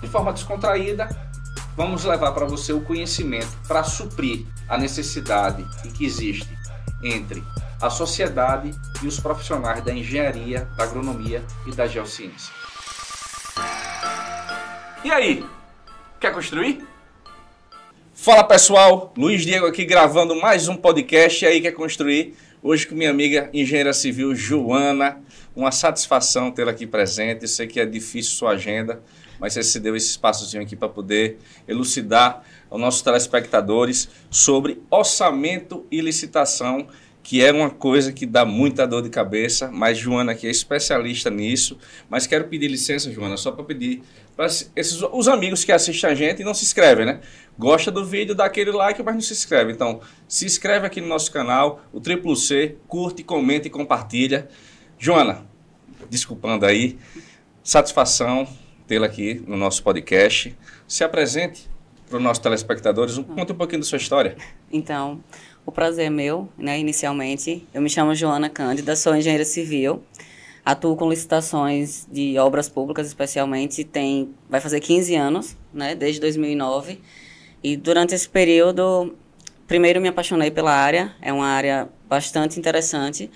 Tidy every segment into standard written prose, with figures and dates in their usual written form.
de forma descontraída, vamos levar para você o conhecimento para suprir a necessidade que existe entre a sociedade e os profissionais da engenharia, da agronomia e da geociência. E aí, quer construir? Fala pessoal, Luiz Diego aqui gravando mais um podcast. E aí, quer construir? Hoje com minha amiga engenheira civil Joana. Uma satisfação tê-la aqui presente. Eu sei que é difícil sua agenda, mas você se deu esse espaçozinho aqui para poder elucidar aos nossos telespectadores sobre orçamento e licitação, que é uma coisa que dá muita dor de cabeça, mas Joana aqui é especialista nisso. Mas quero pedir licença, Joana, só para pedir para os amigos que assistem a gente e não se inscrevem, né? Gosta do vídeo, dá aquele like, mas não se inscreve. Então, se inscreve aqui no nosso canal, o CCC, curte, comenta e compartilha. Joana, desculpando aí, satisfação tê-la aqui no nosso podcast. Se apresente para os nossos telespectadores, conta um pouquinho da sua história. Então, o prazer é meu, né? Inicialmente, eu me chamo Joana Cândida, sou engenheira civil, atuo com licitações de obras públicas, especialmente, vai fazer 15 anos, né? Desde 2009, e durante esse período, primeiro me apaixonei pela área, é uma área bastante interessante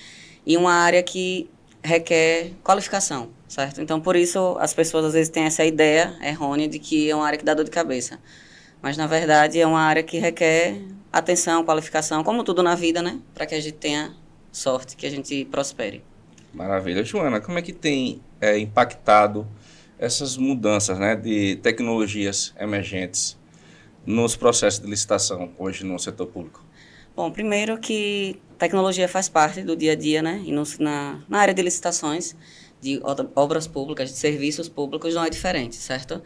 e uma área que requer qualificação, certo? Então, por isso, as pessoas às vezes têm essa ideia errônea de que é uma área que dá dor de cabeça. Mas, na verdade, é uma área que requer atenção, qualificação, como tudo na vida, né? Para que a gente tenha sorte, que a gente prospere. Maravilha. Joana, como é que tem impactado essas mudanças, né, de tecnologias emergentes nos processos de licitação hoje no setor público? Bom, primeiro que tecnologia faz parte do dia a dia, né? E na área de licitações, de obras públicas, de serviços públicos, não é diferente, certo?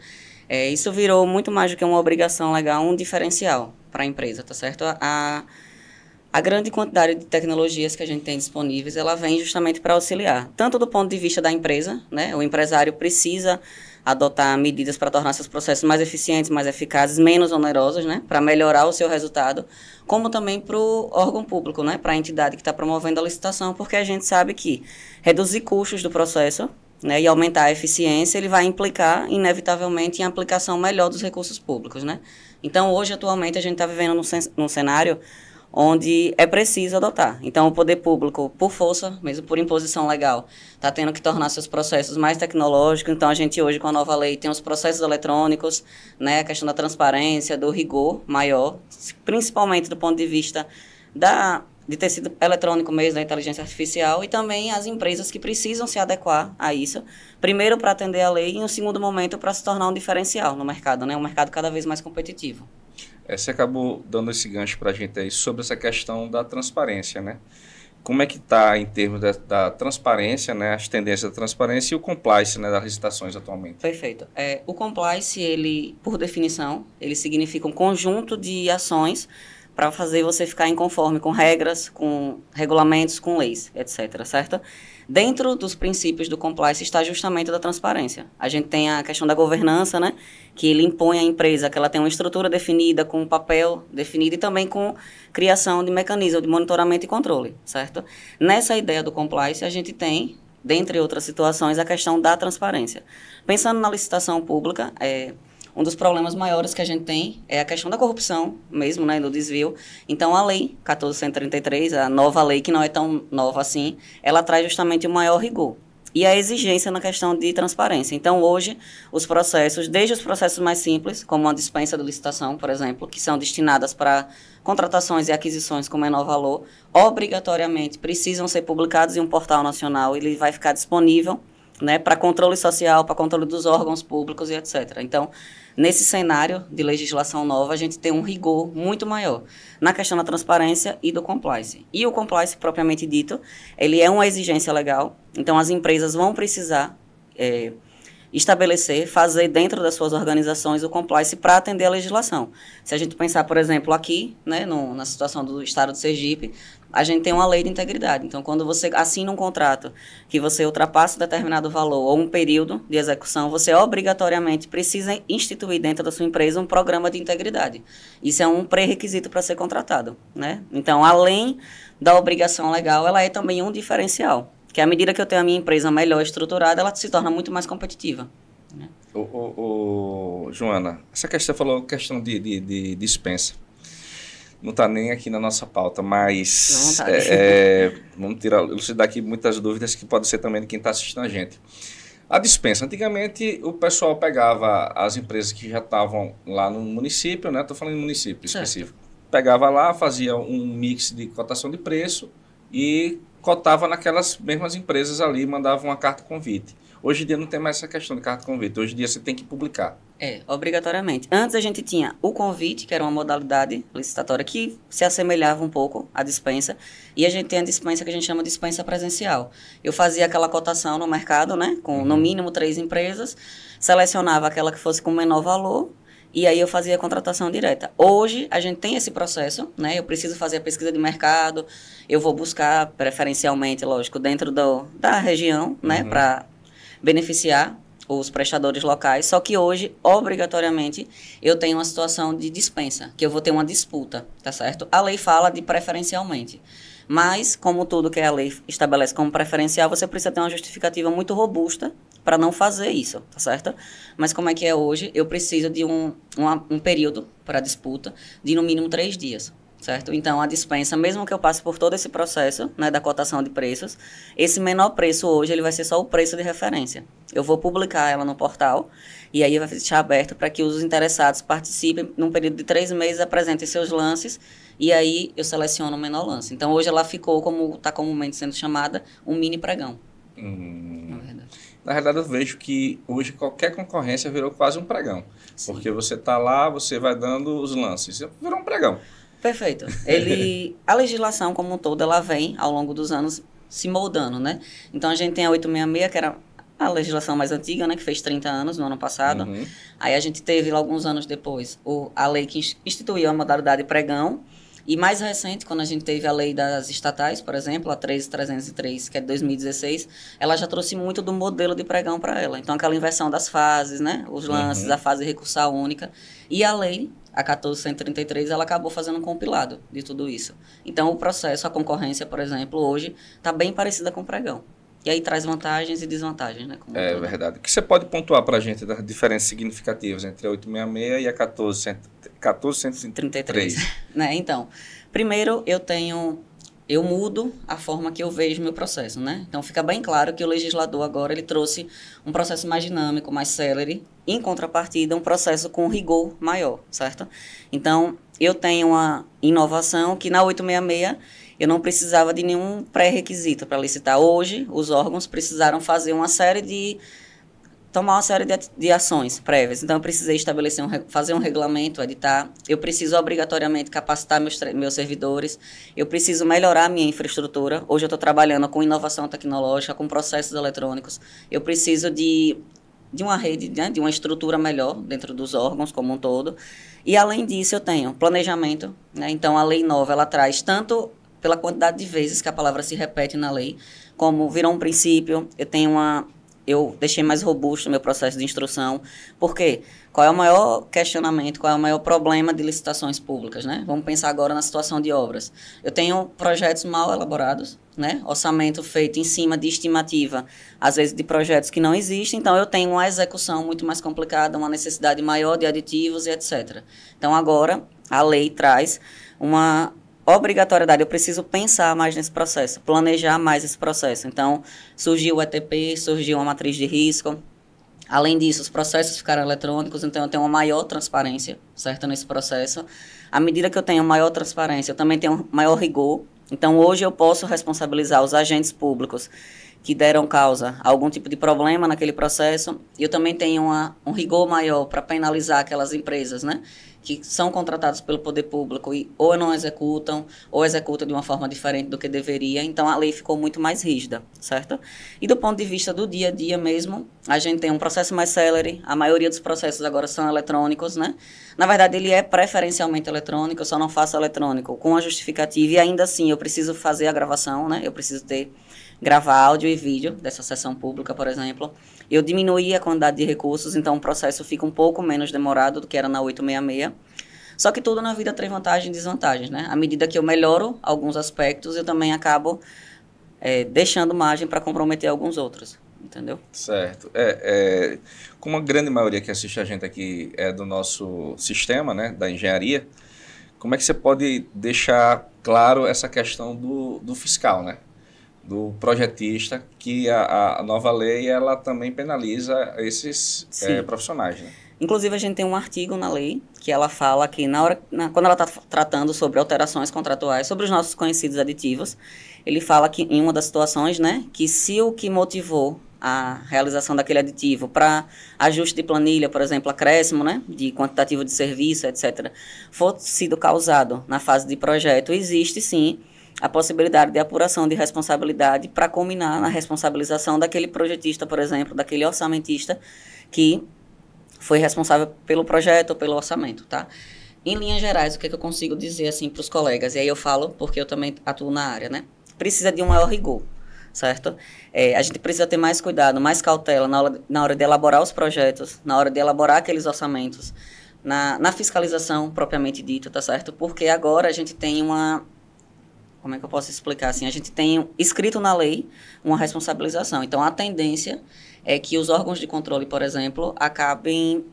Isso virou muito mais do que uma obrigação legal, um diferencial para a empresa, tá certo? A grande quantidade de tecnologias que a gente tem disponíveis, ela vem justamente para auxiliar, tanto do ponto de vista da empresa, né? O empresário precisa adotar medidas para tornar seus processos mais eficientes, mais eficazes, menos onerosos, né? Para melhorar o seu resultado, como também para o órgão público, né? Para a entidade que está promovendo a licitação, porque a gente sabe que reduzir custos do processo, né, e aumentar a eficiência, ele vai implicar, inevitavelmente, em aplicação melhor dos recursos públicos, né? Então, hoje, atualmente, a gente está vivendo num cenário onde é preciso adotar. Então, o poder público, por força, mesmo por imposição legal, está tendo que tornar seus processos mais tecnológicos. Então, a gente hoje, com a nova lei, tem os processos eletrônicos, né, a questão da transparência, do rigor maior, principalmente do ponto de vista de tecido eletrônico mesmo, da inteligência artificial, e também as empresas que precisam se adequar a isso, primeiro para atender a lei e, em um segundo momento, para se tornar um diferencial no mercado, né? Um mercado cada vez mais competitivo. Você acabou dando esse gancho para a gente aí sobre essa questão da transparência, né? Como é que está em termos da transparência, né? As tendências da transparência e o compliance, né, das licitações atualmente? Perfeito. O compliance, ele, por definição, ele significa um conjunto de ações para fazer você ficar em conforme com regras, com regulamentos, com leis, etc., certo? Dentro dos princípios do compliance está justamente da transparência. A gente tem a questão da governança, né? Que ele impõe à empresa que ela tenha uma estrutura definida, com um papel definido e também com criação de mecanismo de monitoramento e controle, certo? Nessa ideia do compliance, a gente tem, dentre outras situações, a questão da transparência. Pensando na licitação pública, um dos problemas maiores que a gente tem é a questão da corrupção mesmo, né, do desvio. Então, a lei 14.133, a nova lei, que não é tão nova assim, ela traz justamente o maior rigor e a exigência na questão de transparência. Então, hoje, os processos, desde os processos mais simples, como a dispensa de licitação, por exemplo, que são destinadas para contratações e aquisições com menor valor, obrigatoriamente precisam ser publicados em um portal nacional. Ele vai ficar disponível, né, para controle social, para controle dos órgãos públicos e etc. Então, nesse cenário de legislação nova, a gente tem um rigor muito maior na questão da transparência e do compliance. E o compliance, propriamente dito, ele é uma exigência legal, então as empresas vão precisar estabelecer, fazer dentro das suas organizações o compliance para atender a legislação. Se a gente pensar, por exemplo, aqui, né, na situação do estado de Sergipe, a gente tem uma lei de integridade. Então, quando você assina um contrato que você ultrapassa determinado valor ou um período de execução, você obrigatoriamente precisa instituir dentro da sua empresa um programa de integridade. Isso é um pré-requisito para ser contratado, né? Então, além da obrigação legal, ela é também um diferencial, que à medida que eu tenho a minha empresa melhor estruturada, ela se torna muito mais competitiva. né? Joana, essa questão, você falou questão de dispensa. Não está nem aqui na nossa pauta, mas vamos elucidar aqui muitas dúvidas que pode ser também de quem está assistindo a gente. A dispensa, antigamente o pessoal pegava as empresas que já estavam lá no município, né? Estou falando em município específico. Pegava lá, fazia um mix de cotação de preço e cotava naquelas mesmas empresas ali, mandava uma carta convite. Hoje em dia não tem mais essa questão de carta convite, hoje em dia você tem que publicar. Obrigatoriamente. Antes a gente tinha o convite, que era uma modalidade licitatória que se assemelhava um pouco à dispensa, e a gente tem a dispensa que a gente chama de dispensa presencial. Eu fazia aquela cotação no mercado, né, com no mínimo 3 empresas, selecionava aquela que fosse com menor valor, e aí eu fazia a contratação direta. Hoje a gente tem esse processo, né, eu preciso fazer a pesquisa de mercado, eu vou buscar preferencialmente, lógico, dentro da região, né, para beneficiar os prestadores locais, só que hoje, obrigatoriamente, eu tenho uma situação de dispensa, que eu vou ter uma disputa, tá certo? A lei fala de preferencialmente, mas, como tudo que a lei estabelece como preferencial, você precisa ter uma justificativa muito robusta para não fazer isso, tá certo? Mas como é que é hoje? Eu preciso de um período para disputa de, no mínimo, 3 dias. Certo? Então, a dispensa, mesmo que eu passe por todo esse processo, né, da cotação de preços, esse menor preço hoje ele vai ser só o preço de referência. Eu vou publicar ela no portal e aí vai deixar aberto para que os interessados participem num período de 3 meses, apresentem seus lances e aí eu seleciono o menor lance. Então, hoje ela ficou, como está comumente sendo chamada, um mini pregão. Na verdade, eu vejo que hoje qualquer concorrência virou quase um pregão. Sim. Porque você está lá, você vai dando os lances. Virou um pregão. Perfeito. A legislação como um todo, ela vem ao longo dos anos se moldando, né? Então, a gente tem a 866, que era a legislação mais antiga, né? Que fez 30 anos no ano passado. Aí a gente teve, alguns anos depois, a lei que instituiu a modalidade pregão. E mais recente, quando a gente teve a lei das estatais, por exemplo, a 13.303, que é de 2016, ela já trouxe muito do modelo de pregão para ela. Então, aquela inversão das fases, né? Os lances, a fase recursal única. E a lei, a 14.133, ela acabou fazendo um compilado de tudo isso. Então, o processo, a concorrência, por exemplo, hoje, está bem parecida com o pregão. E aí traz vantagens e desvantagens, né? Verdade. O que você pode pontuar para a gente das diferenças significativas entre a 866 e a 14.133? Né? Então, primeiro eu mudo a forma que eu vejo meu processo, né? Então, fica bem claro que o legislador agora, ele trouxe um processo mais dinâmico, mais célere, em contrapartida, um processo com rigor maior, certo? Então, eu tenho uma inovação que na 866 eu não precisava de nenhum pré-requisito para licitar. Hoje, os órgãos precisaram tomar uma série de ações prévias. Então, eu precisei fazer um regulamento, editar. Eu preciso obrigatoriamente capacitar meus servidores. Eu preciso melhorar a minha infraestrutura. Hoje eu estou trabalhando com inovação tecnológica, com processos eletrônicos. Eu preciso de uma rede, né, de uma estrutura melhor dentro dos órgãos como um todo. E, além disso, eu tenho planejamento, né? Então, a lei nova, ela traz tanto pela quantidade de vezes que a palavra se repete na lei, como virou um princípio, eu deixei mais robusto o meu processo de instrução. Por quê? Qual é o maior questionamento, qual é o maior problema de licitações públicas, né? Vamos pensar agora na situação de obras. Eu tenho projetos mal elaborados, né? Orçamento feito em cima de estimativa, às vezes de projetos que não existem, então eu tenho uma execução muito mais complicada, uma necessidade maior de aditivos e etc. Então agora a lei traz uma obrigatoriedade, eu preciso pensar mais nesse processo, planejar mais esse processo. Então, surgiu o ETP, surgiu uma matriz de risco. Além disso, os processos ficaram eletrônicos, então eu tenho uma maior transparência, certo, nesse processo. À medida que eu tenho maior transparência, eu também tenho maior rigor. Então, hoje eu posso responsabilizar os agentes públicos que deram causa a algum tipo de problema naquele processo. E eu também tenho um rigor maior para penalizar aquelas empresas, né, que são contratados pelo poder público e ou não executam, ou executam de uma forma diferente do que deveria. Então, a lei ficou muito mais rígida, certo? E do ponto de vista do dia a dia mesmo, a gente tem um processo mais célere, a maioria dos processos agora são eletrônicos, né? Na verdade, ele é preferencialmente eletrônico, eu só não faço eletrônico com a justificativa, e ainda assim eu preciso fazer a gravação, né? Eu preciso gravar áudio e vídeo dessa sessão pública, por exemplo. Eu diminuí a quantidade de recursos, então o processo fica um pouco menos demorado do que era na 866. Só que tudo na vida tem vantagens e desvantagens, né? À medida que eu melhoro alguns aspectos, eu também acabo deixando margem para comprometer alguns outros. entendeu? Certo. Como a grande maioria que assiste a gente aqui é do nosso sistema, né, da engenharia, como é que você pode deixar claro essa questão do fiscal, né? Do projetista, que a nova lei ela também penaliza esses profissionais, né? Inclusive, a gente tem um artigo na lei que ela fala que quando ela está tratando sobre alterações contratuais, sobre os nossos conhecidos aditivos, ele fala que em uma das situações, né, que se o que motivou a realização daquele aditivo para ajuste de planilha, por exemplo, acréscimo, né, de quantitativo de serviço, etc., for sido causado na fase de projeto, existe sim a possibilidade de apuração de responsabilidade para culminar na responsabilização daquele projetista, por exemplo, daquele orçamentista que foi responsável pelo projeto ou pelo orçamento, tá? Em linhas gerais, o que eu consigo dizer assim para os colegas, e aí eu falo porque eu também atuo na área, né? Precisa de um maior rigor, certo? A gente precisa ter mais cuidado, mais cautela na hora de elaborar os projetos, na hora de elaborar aqueles orçamentos, na fiscalização propriamente dita, tá certo? Porque agora a gente tem como é que eu posso explicar assim? A gente tem escrito na lei uma responsabilização. Então, a tendência é que os órgãos de controle, por exemplo, acabem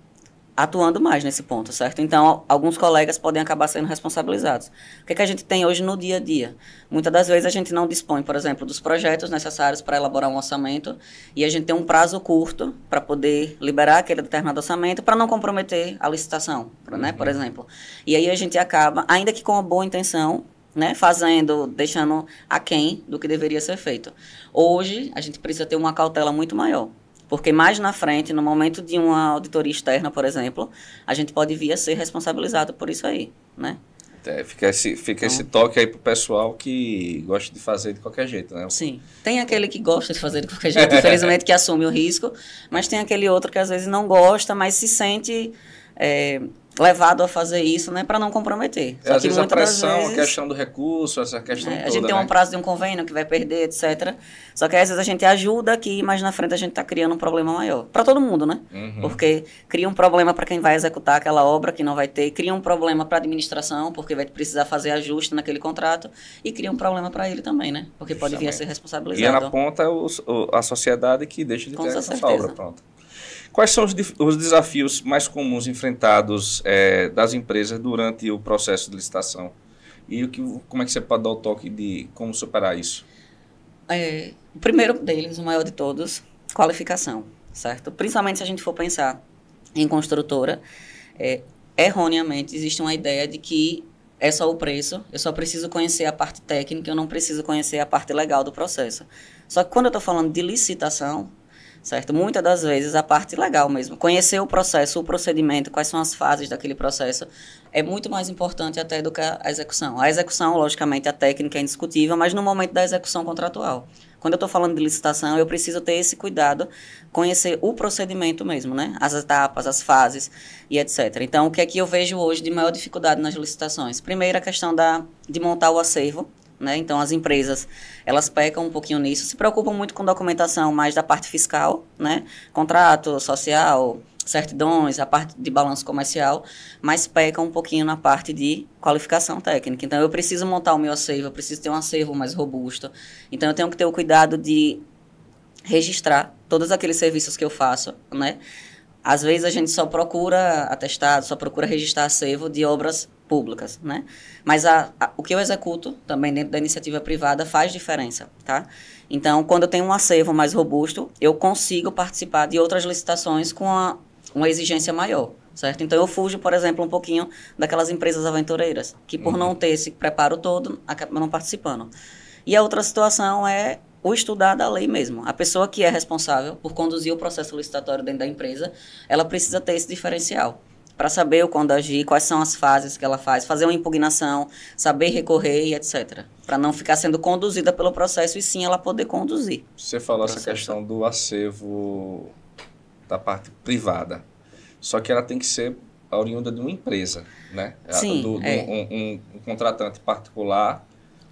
atuando mais nesse ponto, certo? Então, alguns colegas podem acabar sendo responsabilizados. O que a gente tem hoje no dia a dia? Muitas das vezes a gente não dispõe, por exemplo, dos projetos necessários para elaborar um orçamento e a gente tem um prazo curto para poder liberar aquele determinado orçamento para não comprometer a licitação, né, por exemplo. E aí a gente acaba, ainda que com uma boa intenção, né, deixando aquém do que deveria ser feito. Hoje, a gente precisa ter uma cautela muito maior, porque mais na frente, no momento de uma auditoria externa, por exemplo, a gente pode vir a ser responsabilizado por isso aí, né? Fica esse toque aí pro pessoal que gosta de fazer de qualquer jeito, né? Sim. Tem aquele que gosta de fazer de qualquer jeito, infelizmente, que assume o risco, mas tem aquele outro que às vezes não gosta, mas se sente levado a fazer isso, né, para não comprometer. Às vezes a pressão, a questão do recurso, essa questão toda, a gente tem um prazo de um convênio que vai perder, etc. Só que às vezes a gente ajuda aqui, mas na frente a gente está criando um problema maior. Para todo mundo, né? Porque cria um problema para quem vai executar aquela obra que não vai ter, cria um problema para a administração, porque vai precisar fazer ajuste naquele contrato, e cria um problema para ele também, né? Porque pode vir a ser responsabilizado. E na ponta a sociedade que deixa de ter essa obra pronta. Quais são os desafios mais comuns enfrentados das empresas durante o processo de licitação? E como é que você pode dar o toque de como superar isso? O primeiro deles, o maior de todos, qualificação, certo? Principalmente se a gente for pensar em construtora, erroneamente existe uma ideia de que é só o preço, eu só preciso conhecer a parte técnica, eu não preciso conhecer a parte legal do processo. Só que quando eu estou falando de licitação, certo? Muitas das vezes a parte legal mesmo, conhecer o processo, o procedimento, quais são as fases daquele processo, é muito mais importante até do que a execução. A execução, logicamente, a técnica é indiscutível, mas no momento da execução contratual. Quando eu estou falando de licitação, eu preciso ter esse cuidado, conhecer o procedimento mesmo, né? As etapas, as fases e etc. Então, o que é que eu vejo hoje de maior dificuldade nas licitações? Primeiro, a questão de montar o acervo, né? Então, as empresas, elas pecam um pouquinho nisso, se preocupam muito com documentação mais da parte fiscal, né? Contrato social, certidões, a parte de balanço comercial, mas pecam um pouquinho na parte de qualificação técnica. Então, eu preciso montar o meu acervo, eu preciso ter um acervo mais robusto. Então, eu tenho que ter o cuidado de registrar todos aqueles serviços que eu faço, né? Às vezes, a gente só procura atestado, só procura registrar acervo de obras públicas, né? Mas o que eu executo também dentro da iniciativa privada faz diferença, tá? Então, quando eu tenho um acervo mais robusto, eu consigo participar de outras licitações com uma exigência maior, certo? Então, eu fujo, por exemplo, um pouquinho daquelas empresas aventureiras, que por não ter esse preparo todo, acabam não participando. E a outra situação é o estudar da lei mesmo. A pessoa que é responsável por conduzir o processo licitatório dentro da empresa, ela precisa ter esse diferencial para saber o quando agir, quais são as fases que ela faz, fazer uma impugnação, saber recorrer e etc. Para não ficar sendo conduzida pelo processo e sim ela poder conduzir. Você falou essa questão do acervo da parte privada, só que ela tem que ser oriunda de uma empresa, né? Sim. Um contratante particular,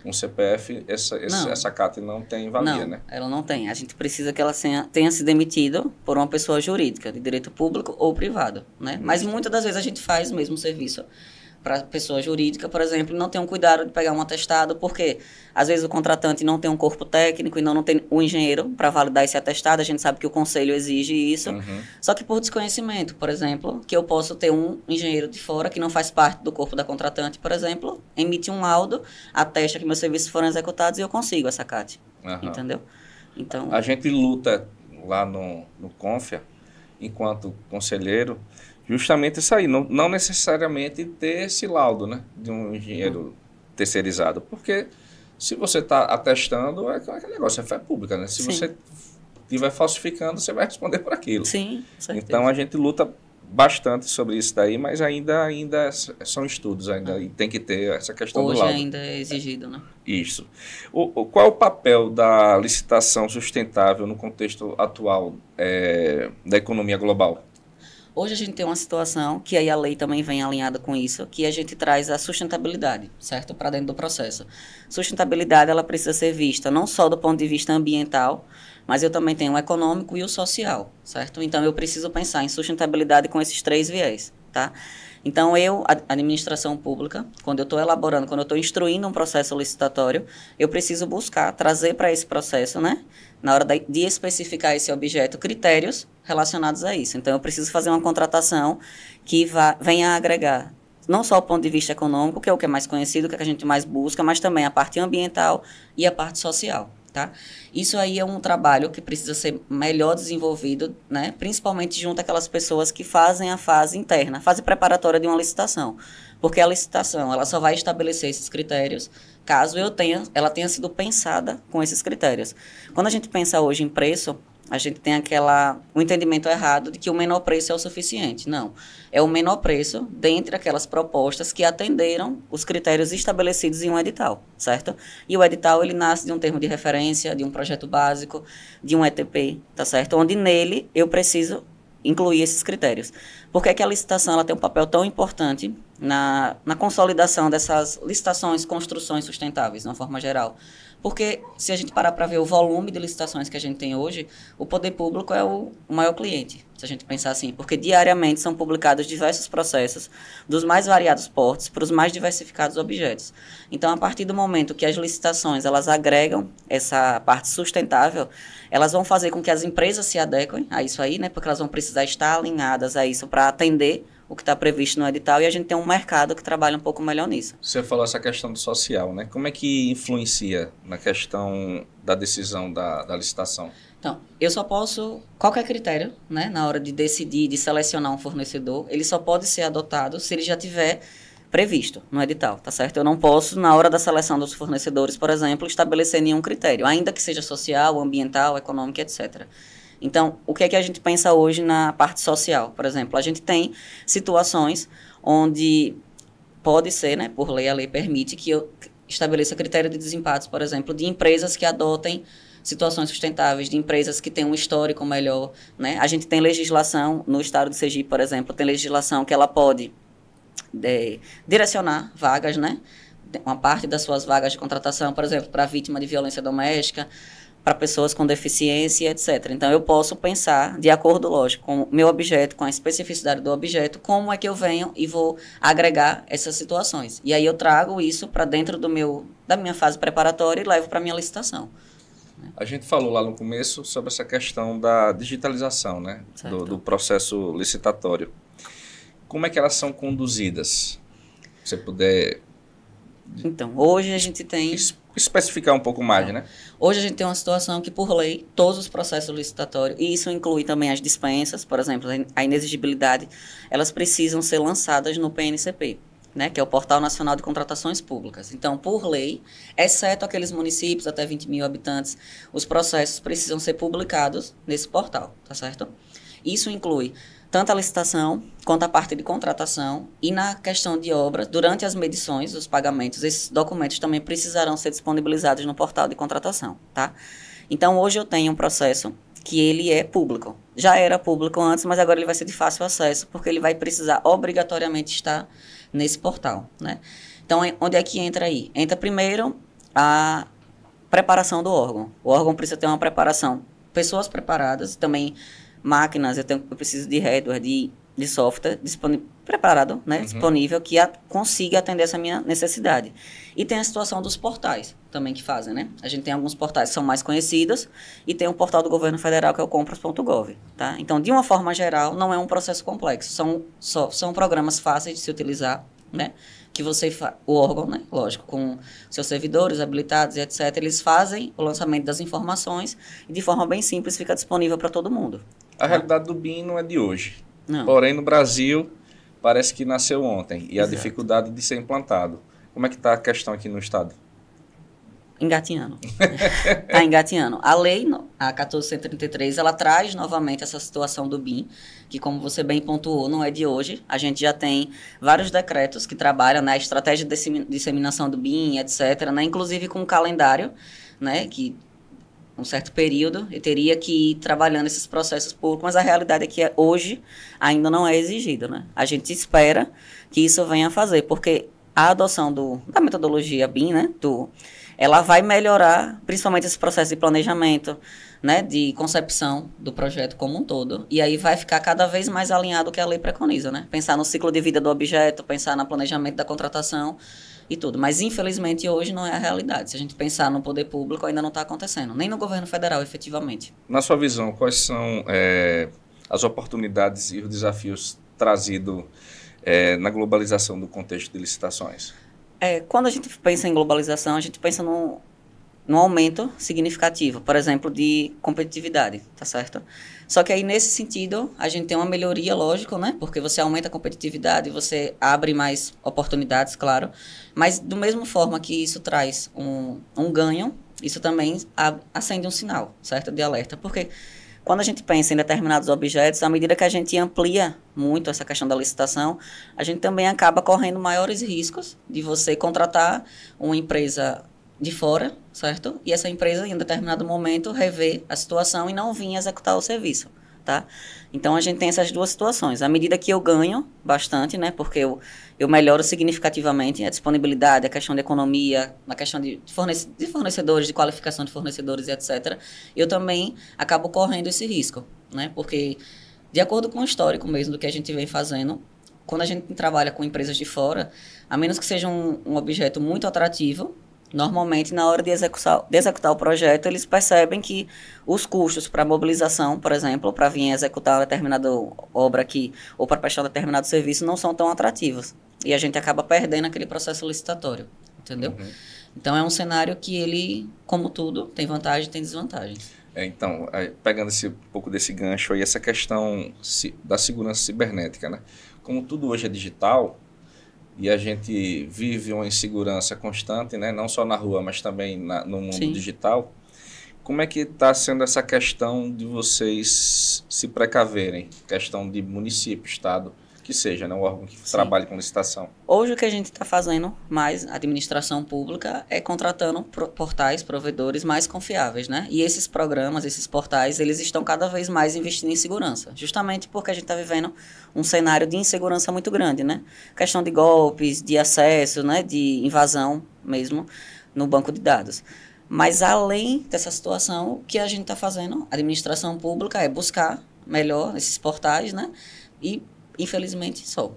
um CPF, essa CAT não tem valia, né? Não, ela não tem. A gente precisa que ela tenha se demitido por uma pessoa jurídica, de direito público ou privado, né? Mas muitas das vezes a gente faz o mesmo serviço para pessoa jurídica, por exemplo, não tem um cuidado de pegar um atestado, porque às vezes o contratante não tem um corpo técnico e não tem o engenheiro para validar esse atestado, a gente sabe que o conselho exige isso, só que por desconhecimento, por exemplo, que eu posso ter um engenheiro de fora que não faz parte do corpo da contratante, por exemplo, emite um laudo, atesta que meus serviços foram executados e eu consigo essa CAT, entendeu? Então, a gente luta lá no Confia, enquanto conselheiro, justamente isso aí, não necessariamente ter esse laudo, né, de um engenheiro terceirizado, porque se você está atestando, é aquele negócio, é fé pública, né? Se você estiver falsificando, você vai responder por aquilo. Sim, certeza. Então, a gente luta bastante sobre isso daí, mas ainda são estudos, ainda e tem que ter essa questão Hoje do laudo. ainda é exigido, né? Isso. Qual é o papel da licitação sustentável no contexto atual da economia global? Hoje a gente tem uma situação, que aí a lei também vem alinhada com isso, que a gente traz a sustentabilidade, certo? Para dentro do processo. Sustentabilidade, ela precisa ser vista não só do ponto de vista ambiental, mas eu também tenho o econômico e o social, certo? Então, eu preciso pensar em sustentabilidade com esses 3 viés, tá? Então, a administração pública, quando eu estou elaborando, quando eu estou instruindo um processo licitatório, eu preciso buscar, trazer para esse processo, né? Na hora de especificar esse objeto, critérios relacionados a isso. Então, eu preciso fazer uma contratação que venha a agregar não só o ponto de vista econômico, que é o que é mais conhecido, que a gente mais busca, mas também a parte ambiental e a parte social, tá? Isso aí é um trabalho que precisa ser melhor desenvolvido, né? Principalmente junto àquelas pessoas que fazem a fase interna, a fase preparatória de uma licitação. Porque a licitação, ela só vai estabelecer esses critérios caso ela tenha sido pensada com esses critérios. Quando a gente pensa hoje em preço, a gente tem o entendimento errado de que o menor preço é o suficiente. Não. É o menor preço dentre aquelas propostas que atenderam os critérios estabelecidos em um edital, certo? E o edital, ele nasce de um termo de referência, de um projeto básico, de um ETP, tá certo? Onde nele eu preciso incluir esses critérios. Por que a licitação ela tem um papel tão importante na consolidação dessas licitações, construções sustentáveis, de uma forma geral? Porque se a gente parar para ver o volume de licitações que a gente tem hoje, o poder público é o maior cliente, se a gente pensar assim, porque diariamente são publicados diversos processos dos mais variados portes para os mais diversificados objetos. Então, a partir do momento que as licitações elas agregam essa parte sustentável, elas vão fazer com que as empresas se adequem a isso aí, né? Porque elas vão precisar estar alinhadas a isso para atender o que está previsto no edital, e a gente tem um mercado que trabalha um pouco melhor nisso. Você falou essa questão do social, né? Como é que influencia na questão da decisão da licitação? Então, eu só posso, qualquer critério, né, na hora de decidir, de selecionar um fornecedor, ele só pode ser adotado se ele já tiver previsto no edital, tá certo? Eu não posso, na hora da seleção dos fornecedores, por exemplo, estabelecer nenhum critério, ainda que seja social, ambiental, econômico, etc. Então, o que é que a gente pensa hoje na parte social? Por exemplo, a gente tem situações onde pode ser, né, por lei, a lei permite que eu estabeleça critério de desempates, por exemplo, de empresas que adotem situações sustentáveis, de empresas que têm um histórico melhor, né? A gente tem legislação, no estado de Sergipe, por exemplo, tem legislação que ela pode direcionar vagas, né? Uma parte das suas vagas de contratação, por exemplo, para vítima de violência doméstica, para pessoas com deficiência, etc. Então, eu posso pensar, de acordo, lógico, com o meu objeto, com a especificidade do objeto, como é que eu venho e vou agregar essas situações. E aí eu trago isso para dentro da minha fase preparatória e levo para a minha licitação. A gente falou lá no começo sobre essa questão da digitalização, né? Do processo licitatório. Como é que elas são conduzidas? Se você puder... Então, hoje a gente tem... Especificar um pouco mais, né? Hoje a gente tem uma situação que, por lei, todos os processos licitatórios, e isso inclui também as dispensas, por exemplo, a inexigibilidade, elas precisam ser lançadas no PNCP, né, que é o Portal Nacional de Contratações Públicas. Então, por lei, exceto aqueles municípios até 20 mil habitantes, os processos precisam ser publicados nesse portal, tá certo? Isso inclui tanto a licitação quanto a parte de contratação, e na questão de obras, durante as medições, os pagamentos, esses documentos também precisarão ser disponibilizados no portal de contratação, tá? Então, hoje eu tenho um processo que ele é público. Já era público antes, mas agora ele vai ser de fácil acesso, porque ele vai precisar obrigatoriamente estar nesse portal, né? Então, onde é que entra aí? Entra primeiro a preparação do órgão. O órgão precisa ter uma preparação, pessoas preparadas, também máquinas, eu preciso de hardware, de de software preparado, né, disponível, que consiga atender essa minha necessidade. E tem a situação dos portais também que fazem, né? A gente tem alguns portais que são mais conhecidos e tem um portal do governo federal que é o compras.gov, tá? Então, de uma forma geral, não é um processo complexo, são programas fáceis de se utilizar, né? Que o órgão, né, lógico, com seus servidores habilitados e etc., eles fazem o lançamento das informações e de forma bem simples fica disponível para todo mundo. A realidade do BIM não é de hoje. Não. Porém, no Brasil, parece que nasceu ontem. E Exato. a dificuldade de ser implantado. Como é que está a questão aqui no Estado? Engatinhando. Está engatinhando. A lei, a 1433, ela traz novamente essa situação do BIM, que como você bem pontuou, não é de hoje. A gente já tem vários decretos que trabalham na estratégia de disseminação do BIM, etc., né? Inclusive com um calendário, né? Que um certo período eu teria que ir trabalhando esses processos públicos, mas a realidade é que hoje ainda não é exigido, né? A gente espera que isso venha a fazer, porque a adoção da metodologia BIM, né? Ela vai melhorar, principalmente esse processo de planejamento, né, de concepção do projeto como um todo. E aí vai ficar cada vez mais alinhado o que a lei preconiza, né? Pensar no ciclo de vida do objeto, pensar no planejamento da contratação e tudo. Mas, infelizmente, hoje não é a realidade. Se a gente pensar no poder público, ainda não está acontecendo. Nem no governo federal, efetivamente. Na sua visão, quais são as oportunidades e os desafios trazidos na globalização do contexto de licitações? Quando a gente pensa em globalização, a gente pensa num aumento significativo, por exemplo, de competitividade, tá certo? Só que aí, nesse sentido, a gente tem uma melhoria, lógico, né? Porque você aumenta a competitividade, você abre mais oportunidades, claro, mas do mesmo forma que isso traz um ganho, isso também acende um sinal, certo? De alerta, porque quando a gente pensa em determinados objetos, à medida que a gente amplia muito essa questão da licitação, a gente também acaba correndo maiores riscos de você contratar uma empresa de fora, certo? E essa empresa, em um determinado momento, rever a situação e não vir executar o serviço, tá? Então, a gente tem essas duas situações. À medida que eu ganho bastante, né? Porque eu melhoro significativamente a disponibilidade, a questão de economia, a questão de fornecedores, de qualificação de fornecedores e etc., eu também acabo correndo esse risco, né? Porque, de acordo com o histórico mesmo do que a gente vem fazendo, quando a gente trabalha com empresas de fora, a menos que seja um objeto muito atrativo, normalmente, na hora de executar o projeto, eles percebem que os custos para mobilização, por exemplo, para vir executar uma determinada obra aqui ou para prestar um determinado serviço, não são tão atrativos. E a gente acaba perdendo aquele processo licitatório, entendeu? Uhum. Então, é um cenário que ele, como tudo, tem vantagem e tem desvantagem. Então, pegando um pouco desse gancho aí, essa questão da segurança cibernética, né? Como tudo hoje é digital, e a gente vive uma insegurança constante, né? Não só na rua, mas também no mundo Sim. digital. Como é que está sendo essa questão de vocês se precaverem? Questão de município, estado, que seja, né? Um órgão que Sim. trabalhe com licitação. Hoje o que a gente está fazendo mais, a administração pública, é contratando portais, provedores mais confiáveis, né? E esses programas, esses portais, eles estão cada vez mais investindo em segurança. Justamente porque a gente está vivendo um cenário de insegurança muito grande, né? Questão de golpes, de acesso, né? De invasão mesmo no banco de dados. Mas além dessa situação, o que a gente está fazendo, a administração pública, é buscar melhor esses portais, né? E infelizmente, só.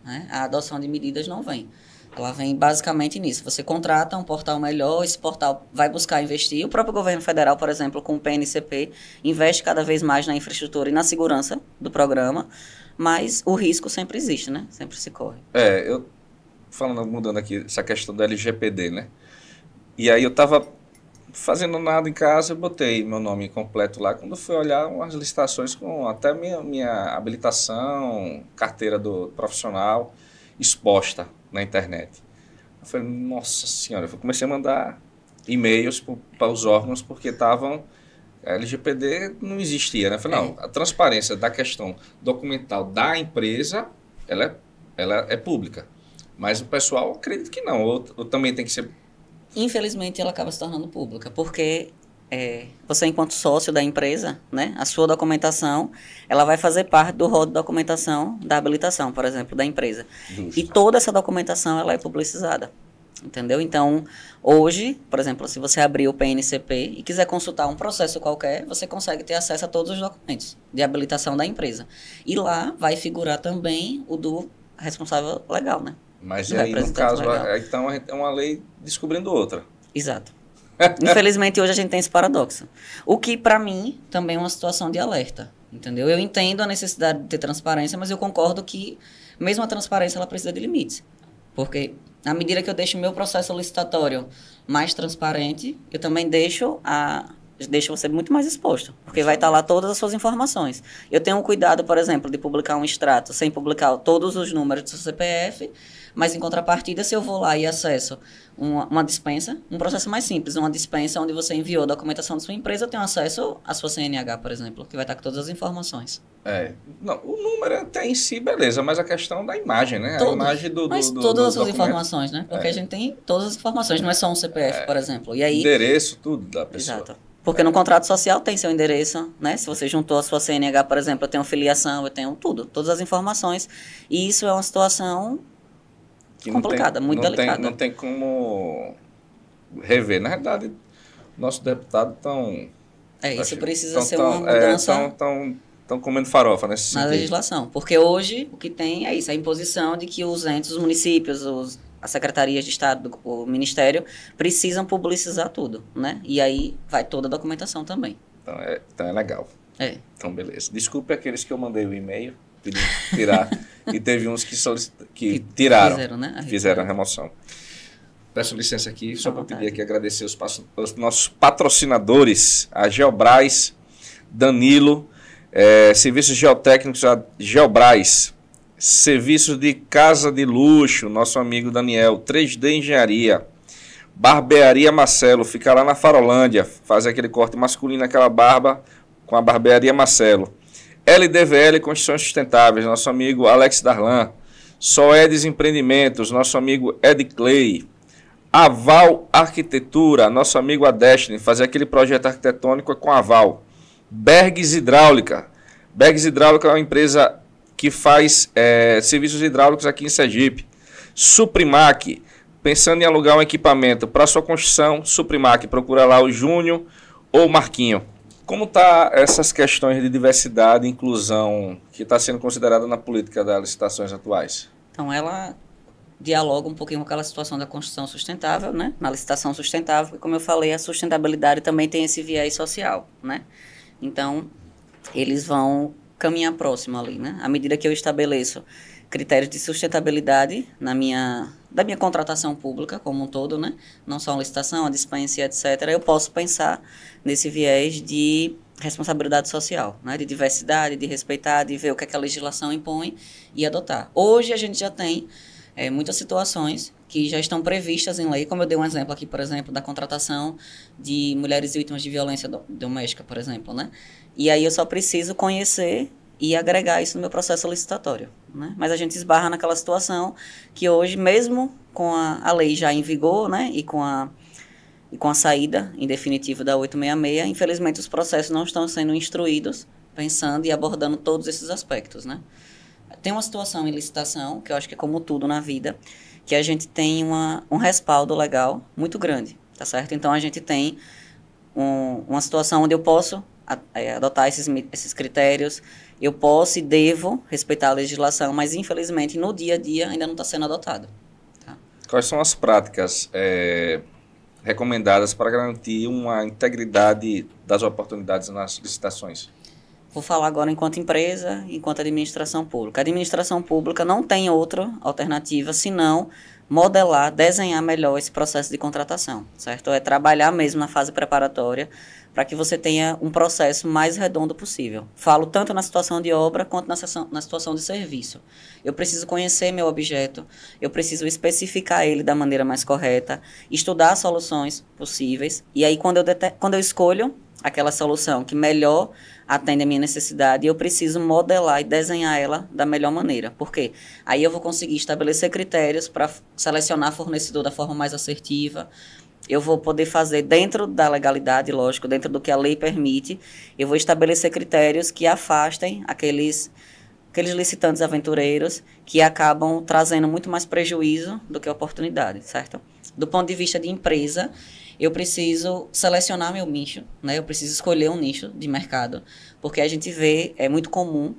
Né? A adoção de medidas não vem. Ela vem basicamente nisso. Você contrata um portal melhor, esse portal vai buscar investir. O próprio governo federal, por exemplo, com o PNCP, investe cada vez mais na infraestrutura e na segurança do programa, mas o risco sempre existe, né? Sempre se corre. Mudando aqui, essa questão do LGPD, né? E aí eu estava fazendo nada em casa, eu botei meu nome completo lá. Quando eu fui olhar umas licitações com até minha habilitação, carteira do profissional exposta na internet. Eu falei, nossa senhora, eu comecei a mandar e-mails para os órgãos porque estavam... A LGPD não existia, né? Eu falei, não, a transparência da questão documental da empresa, ela é pública. Mas o pessoal acredita que não, ou também tem que ser... Infelizmente, ela acaba se tornando pública, porque você, enquanto sócio da empresa, né, a sua documentação, ela vai fazer parte do rol de documentação da habilitação, por exemplo, da empresa. Justo. E toda essa documentação ela é publicizada. Entendeu? Então, hoje, por exemplo, se você abrir o PNCP e quiser consultar um processo qualquer, você consegue ter acesso a todos os documentos de habilitação da empresa. E lá vai figurar também o do responsável legal, né? Mas aí, no caso, então é uma lei descobrindo outra. Exato. Infelizmente, hoje a gente tem esse paradoxo. O que, para mim, também é uma situação de alerta. Entendeu? Eu entendo a necessidade de ter transparência, mas eu concordo que, mesmo a transparência, ela precisa de limites. Porque, à medida que eu deixo o meu processo licitatório mais transparente, eu também deixo você muito mais exposto, porque vai estar lá todas as suas informações. Eu tenho um cuidado, por exemplo, de publicar um extrato sem publicar todos os números do seu CPF, mas em contrapartida, se eu vou lá e acesso uma dispensa, um processo mais simples, uma dispensa onde você enviou a documentação da sua empresa, eu tenho acesso à sua CNH, por exemplo, que vai estar com todas as informações. Não, o número até em si, beleza, mas a questão da imagem, né? A imagem mas todas as suas informações, né? Porque a gente tem todas as informações, não é só um CPF, por exemplo. E aí, endereço, tudo da pessoa. Exato. Porque no contrato social tem seu endereço, né? Se você juntou a sua CNH, por exemplo, eu tenho filiação, eu tenho tudo, todas as informações. E isso é uma situação complicada, muito delicada. Não tem como rever. Na verdade, nosso deputado estão... isso precisa ser uma mudança... Estão comendo farofa nesse sentido. Na legislação. Porque hoje o que tem é isso, a imposição de que os entes, os municípios, as secretarias de Estado, o Ministério, precisam publicizar tudo, né? E aí vai toda a documentação também. Então é legal. Então, beleza. Desculpe aqueles que eu mandei o e-mail, pedi tirar, e teve uns que tiraram, fizeram a remoção. Peço licença aqui, só para pedir aqui, agradecer os nossos patrocinadores, a Geobras, Danilo, Serviços Geotécnicos, a Geobras, Serviços de Casa de Luxo, nosso amigo Daniel, 3D Engenharia, Barbearia Marcelo, fica lá na Farolândia, faz aquele corte masculino, aquela barba com a Barbearia Marcelo. LDVL Construções Sustentáveis, nosso amigo Alex Darlan. Soedes Empreendimentos, nosso amigo Ed Clay. Aval Arquitetura, nosso amigo Adestine, fazer aquele projeto arquitetônico com Aval. Bergs Hidráulica. Bergs Hidráulica é uma empresa que faz serviços hidráulicos aqui em Sergipe. Suprimac, pensando em alugar um equipamento para sua construção, Suprimac, procura lá o Júnior ou o Marquinho. Como está essas questões de diversidade e inclusão que está sendo considerada na política das licitações atuais? Então, ela dialoga um pouquinho com aquela situação da construção sustentável, né? Na licitação sustentável, porque, como eu falei, a sustentabilidade também tem esse viés social, né? Então, eles vão caminhar próximo ali, né? À medida que eu estabeleço critérios de sustentabilidade da minha contratação pública como um todo, né? Não só a licitação, a dispensa, etc. Eu posso pensar nesse viés de responsabilidade social, né? De diversidade, de respeitar, de ver o que a legislação impõe e adotar. Hoje a gente já tem muitas situações que já estão previstas em lei, como eu dei um exemplo aqui, por exemplo, da contratação de mulheres vítimas de violência doméstica, por exemplo, né? E aí eu só preciso conhecer e agregar isso no meu processo licitatório, né? Mas a gente esbarra naquela situação que hoje, mesmo com a lei já em vigor, né, e com a saída, em definitivo, da 866, infelizmente os processos não estão sendo instruídos, pensando e abordando todos esses aspectos, né? Tem uma situação em licitação, que eu acho que é como tudo na vida, que a gente tem um respaldo legal muito grande, tá certo? Então, a gente tem uma situação onde eu posso adotar esses critérios, eu posso e devo respeitar a legislação, mas, infelizmente, no dia a dia ainda não está sendo adotado. Tá? Quais são as práticas recomendadas para garantir uma integridade das oportunidades nas licitações? Vou falar agora enquanto empresa, enquanto administração pública. A administração pública não tem outra alternativa senão modelar, desenhar melhor esse processo de contratação, certo? É trabalhar mesmo na fase preparatória para que você tenha um processo mais redondo possível. Falo tanto na situação de obra quanto na situação de serviço. Eu preciso conhecer meu objeto, eu preciso especificar ele da maneira mais correta, estudar soluções possíveis, e aí quando eu escolho aquela solução que melhor atende a minha necessidade, eu preciso modelar e desenhar ela da melhor maneira. Por quê? Aí eu vou conseguir estabelecer critérios para selecionar fornecedor da forma mais assertiva. Eu vou poder fazer dentro da legalidade, lógico, dentro do que a lei permite, eu vou estabelecer critérios que afastem aqueles licitantes aventureiros que acabam trazendo muito mais prejuízo do que oportunidade, certo? Do ponto de vista de empresa, eu preciso selecionar meu nicho, né? Eu preciso escolher um nicho de mercado, porque a gente vê, é muito comum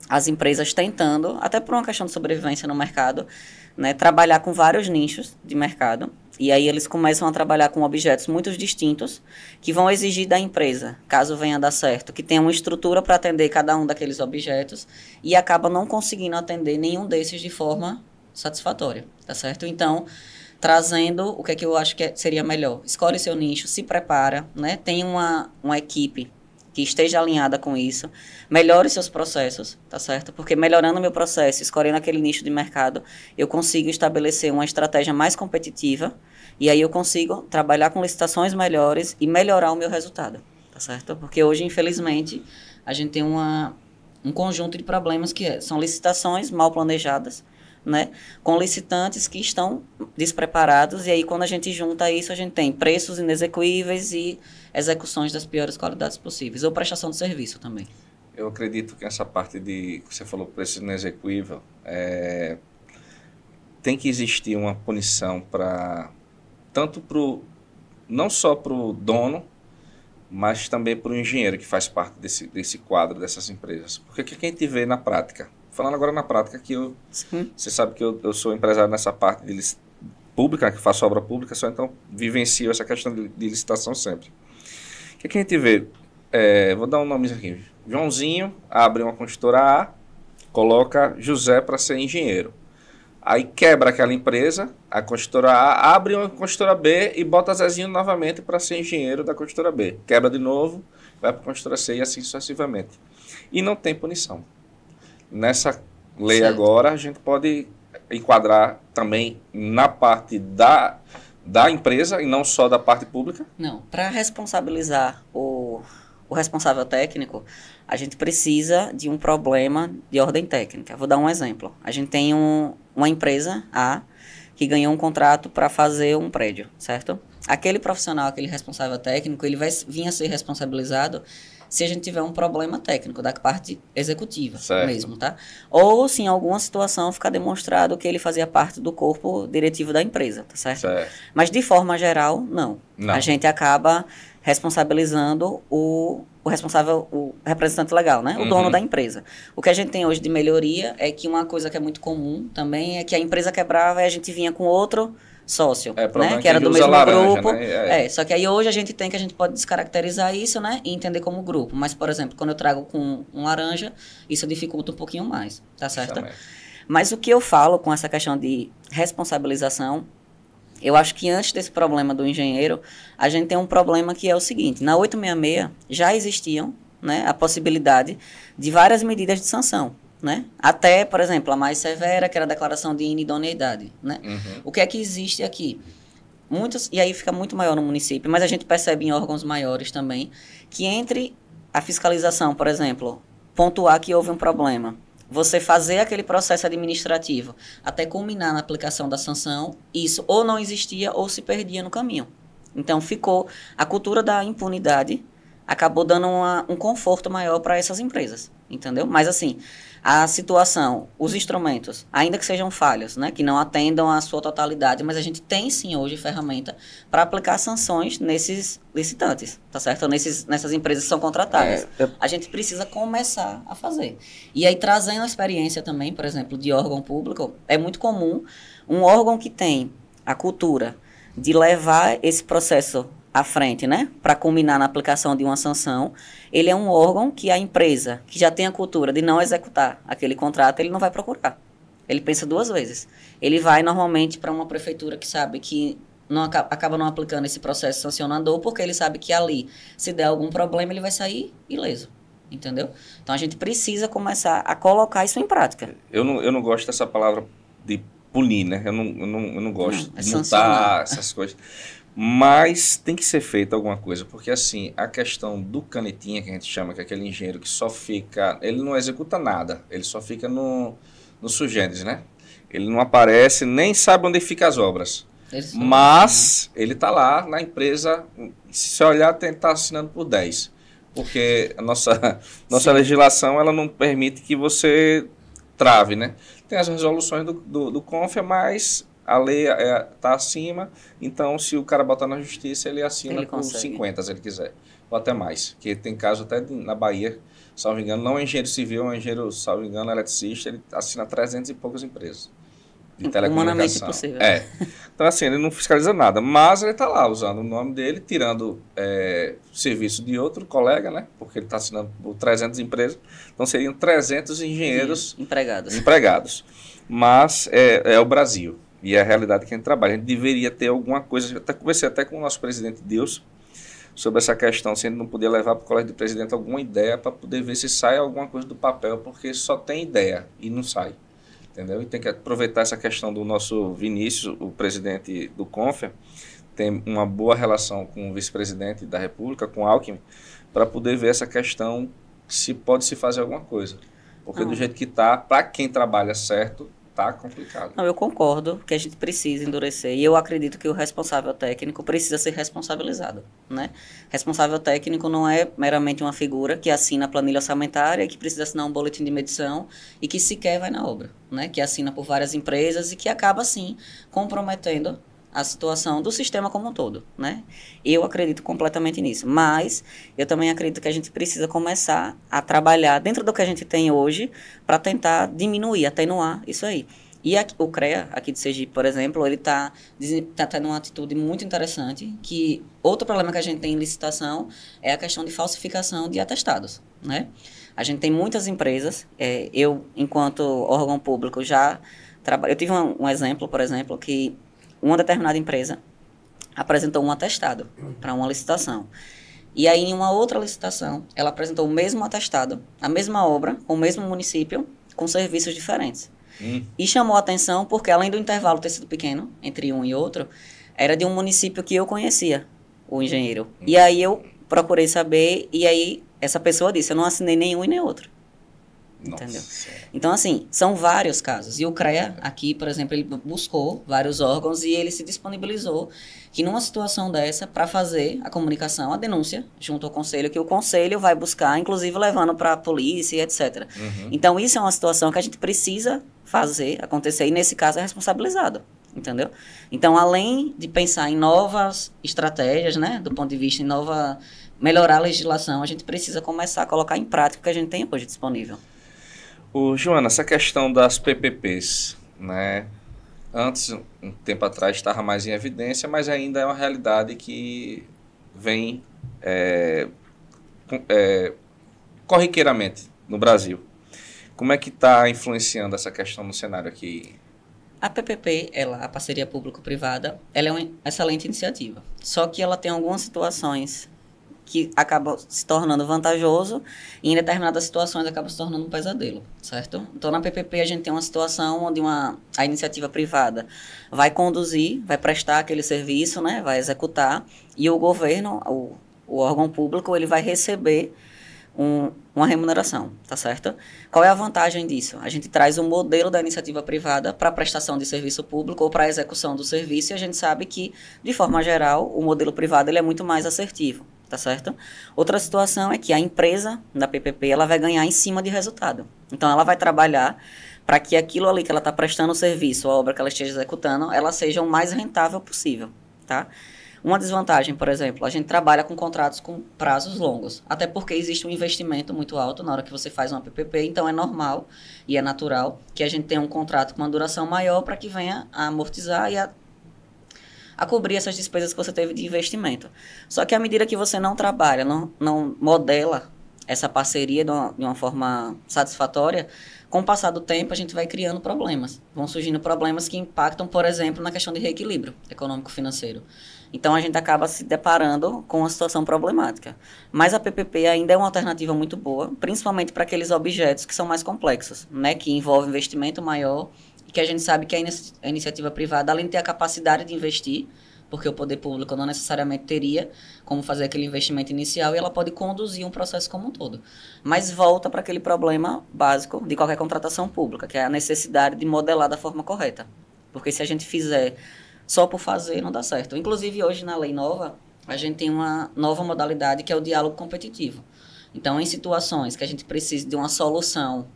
as empresas tentando, até por uma questão de sobrevivência no mercado, né, trabalhar com vários nichos de mercado, e aí eles começam a trabalhar com objetos muito distintos, que vão exigir da empresa, caso venha a dar certo, que tenha uma estrutura para atender cada um daqueles objetos, e acaba não conseguindo atender nenhum desses de forma satisfatória, tá certo? Então, trazendo o que é que eu acho que seria melhor. Escolhe seu nicho, se prepara, né? Tem uma equipe que esteja alinhada com isso, melhore seus processos, tá certo? Porque melhorando meu processo, escolhendo aquele nicho de mercado, eu consigo estabelecer uma estratégia mais competitiva e aí eu consigo trabalhar com licitações melhores e melhorar o meu resultado, tá certo? Porque hoje, infelizmente, a gente tem um conjunto de problemas são licitações mal planejadas, né, com licitantes que estão despreparados, e aí quando a gente junta isso, a gente tem preços inexequíveis e execuções das piores qualidades possíveis, ou prestação de serviço também. Eu acredito que essa parte de que você falou, preço inexequível, tem que existir uma punição para tanto não só para o dono, mas também para o engenheiro que faz parte desse quadro dessas empresas. Porque o que a gente vê na prática? Falando agora na prática, que você sabe que eu sou empresário nessa parte de pública, que faço obra pública, só então vivencio essa questão de licitação sempre. O que a gente vê? Vou dar um nome aqui. Joãozinho abre uma construtora A, coloca José para ser engenheiro. Aí quebra aquela empresa, a construtora A abre uma construtora B e bota Zezinho novamente para ser engenheiro da construtora B. Quebra de novo, vai para a construtora C e assim sucessivamente. E não tem punição. Nessa lei certo. Agora, a gente pode enquadrar também na parte da empresa e não só da parte pública? Não. Para responsabilizar o responsável técnico, a gente precisa de um problema de ordem técnica. Vou dar um exemplo. A gente tem uma empresa A que ganhou um contrato para fazer um prédio, certo? Aquele profissional, aquele responsável técnico, ele vai vir a ser responsabilizado se a gente tiver um problema técnico da parte executiva certo. Mesmo, tá? Ou se em alguma situação ficar demonstrado que ele fazia parte do corpo diretivo da empresa, tá certo? Mas de forma geral, não. A gente acaba responsabilizando o responsável, o representante legal, né? O dono da empresa. O que a gente tem hoje de melhoria é que uma coisa que é muito comum também é que a empresa quebrava e a gente vinha com outro sócio, né? Que era do mesmo laranja, grupo. Né? Só que aí hoje a gente pode descaracterizar isso, né? E entender como grupo. Mas, por exemplo, quando eu trago com um laranja, isso dificulta um pouquinho mais, tá certo? Mas o que eu falo com essa questão de responsabilização, eu acho que antes desse problema do engenheiro, a gente tem um problema que é o seguinte: na 866 já existiam, né, a possibilidade de várias medidas de sanção. Né? Até, por exemplo, a mais severa, que era a declaração de inidoneidade. Né? O que é que existe aqui? E aí fica muito maior no município, mas a gente percebe em órgãos maiores também, que entre a fiscalização, por exemplo, pontuar que houve um problema, você fazer aquele processo administrativo até culminar na aplicação da sanção, isso ou não existia ou se perdia no caminho. Então ficou a cultura da impunidade, acabou dando um conforto maior para essas empresas, entendeu? Mas assim, a situação, os instrumentos, ainda que sejam falhos, né, que não atendam à sua totalidade, mas a gente tem sim hoje ferramenta para aplicar sanções nesses licitantes, tá certo? Ou nessas empresas que são contratadas. A gente precisa começar a fazer. E aí, trazendo a experiência também, por exemplo, de órgão público, é muito comum um órgão que tem a cultura de levar esse processo à frente, né, para culminar na aplicação de uma sanção, ele é um órgão que a empresa, que já tem a cultura de não executar aquele contrato, ele não vai procurar. Ele pensa duas vezes. Ele vai normalmente para uma prefeitura que sabe que acaba não aplicando esse processo sancionador, porque ele sabe que ali, se der algum problema, ele vai sair ileso. Entendeu? Então, a gente precisa começar a colocar isso em prática. Eu não gosto dessa palavra de punir, né? Eu não gosto de multar essas coisas. Mas tem que ser feita alguma coisa, porque assim, a questão do canetinha, que a gente chama, que é aquele engenheiro que só fica, ele não executa nada, ele só fica no sugêneres, né? Ele não aparece, nem sabe onde ficam as obras. Mas ele está lá na empresa, se você olhar, tem que estar assinando por 10. Porque a nossa legislação, ela não permite que você trave, né? Tem as resoluções do CONFEA, mas a lei está acima, então se o cara botar na justiça, ele assina por 50, se ele quiser, ou até mais. Que tem caso até na Bahia, salvo engano, não é engenheiro civil, é um engenheiro, salvo engano, eletricista, ele assina 300 e poucas empresas de telecomunicação. Humanamente impossível. Então, assim, ele não fiscaliza nada, mas ele está lá usando o nome dele, tirando serviço de outro colega, né? Porque ele está assinando por 300 empresas, então seriam 300 engenheiros empregados. Mas é o Brasil, e é a realidade que a gente trabalha. A gente deveria ter alguma coisa, até conversei até com o nosso presidente Deus sobre essa questão, se ele não podia levar para o colégio de presidente alguma ideia para poder ver se sai alguma coisa do papel, porque só tem ideia e não sai. Entendeu? E tem que aproveitar essa questão do nosso Vinícius, o presidente do Confer, tem uma boa relação com o vice-presidente da República, com o Alckmin, para poder ver essa questão, se pode se fazer alguma coisa. Porque do jeito que está, para quem trabalha certo, está complicado. Não, eu concordo que a gente precisa endurecer, e eu acredito que o responsável técnico precisa ser responsabilizado, né? Responsável técnico não é meramente uma figura que assina a planilha orçamentária, que precisa assinar um boletim de medição e que sequer vai na obra, né? Que assina por várias empresas e que acaba, assim, comprometendo a situação do sistema como um todo, né? Eu acredito completamente nisso, mas eu também acredito que a gente precisa começar a trabalhar dentro do que a gente tem hoje para tentar diminuir, atenuar isso aí. E aqui, o CREA, aqui de Sergipe, por exemplo, ele tá tendo uma atitude muito interessante, que outro problema que a gente tem em licitação é a questão de falsificação de atestados, né? A gente tem muitas empresas, eu, enquanto órgão público, já trabalho. Eu tive um exemplo, por exemplo, que uma determinada empresa apresentou um atestado para uma licitação. E aí, em uma outra licitação, ela apresentou o mesmo atestado, a mesma obra, com o mesmo município, com serviços diferentes. E chamou a atenção porque, além do intervalo ter sido pequeno, entre um e outro, era de um município que eu conhecia, o engenheiro. E aí, eu procurei saber, e aí, essa pessoa disse, eu não assinei nenhum e nem outro. Entendeu? Então, assim, são vários casos. E o CREA, aqui, por exemplo, ele buscou vários órgãos e ele se disponibilizou que numa situação dessa, para fazer a comunicação, a denúncia, junto ao conselho, que o conselho vai buscar, inclusive levando para a polícia e etc. Então, isso é uma situação que a gente precisa fazer acontecer e, nesse caso, é responsabilizado. Entendeu? Então, além de pensar em novas estratégias, né, do ponto de vista de melhorar a legislação, a gente precisa começar a colocar em prática o que a gente tem hoje disponível. Joana, essa questão das PPPs, né? Antes, um tempo atrás, estava mais em evidência, mas ainda é uma realidade que vem corriqueiramente no Brasil. Como é que está influenciando essa questão no cenário aqui? A PPP, a parceria público-privada, ela é uma excelente iniciativa. Só que ela tem algumas situações que acaba se tornando vantajoso e em determinadas situações acaba se tornando um pesadelo, certo? Então, na PPP, a gente tem uma situação onde a iniciativa privada vai conduzir, vai prestar aquele serviço, né, vai executar, e o governo, o órgão público, ele vai receber uma remuneração, tá certo? Qual é a vantagem disso? A gente traz um modelo da iniciativa privada para prestação de serviço público ou para a execução do serviço, e a gente sabe que, de forma geral, o modelo privado ele é muito mais assertivo. Tá certo? Outra situação é que a empresa da PPP ela vai ganhar em cima de resultado. Então, ela vai trabalhar para que aquilo ali que ela está prestando o serviço, a obra que ela esteja executando, ela seja o mais rentável possível, tá? Uma desvantagem, por exemplo, a gente trabalha com contratos com prazos longos, até porque existe um investimento muito alto na hora que você faz uma PPP, então é normal e é natural que a gente tenha um contrato com uma duração maior para que venha a amortizar e a cobrir essas despesas que você teve de investimento. Só que à medida que você não trabalha, não modela essa parceria de uma forma satisfatória, com o passar do tempo a gente vai criando problemas. Vão surgindo problemas que impactam, por exemplo, na questão de reequilíbrio econômico-financeiro. Então a gente acaba se deparando com uma situação problemática. Mas a PPP ainda é uma alternativa muito boa, principalmente para aqueles objetos que são mais complexos, né, que envolvem investimento maior, e que a gente sabe que a iniciativa privada, além de ter a capacidade de investir, porque o poder público não necessariamente teria como fazer aquele investimento inicial, e ela pode conduzir um processo como um todo. Mas volta para aquele problema básico de qualquer contratação pública, que é a necessidade de modelar da forma correta. Porque se a gente fizer só por fazer, não dá certo. Inclusive, hoje, na lei nova, a gente tem uma nova modalidade, que é o diálogo competitivo. Então, em situações que a gente precisa de uma solução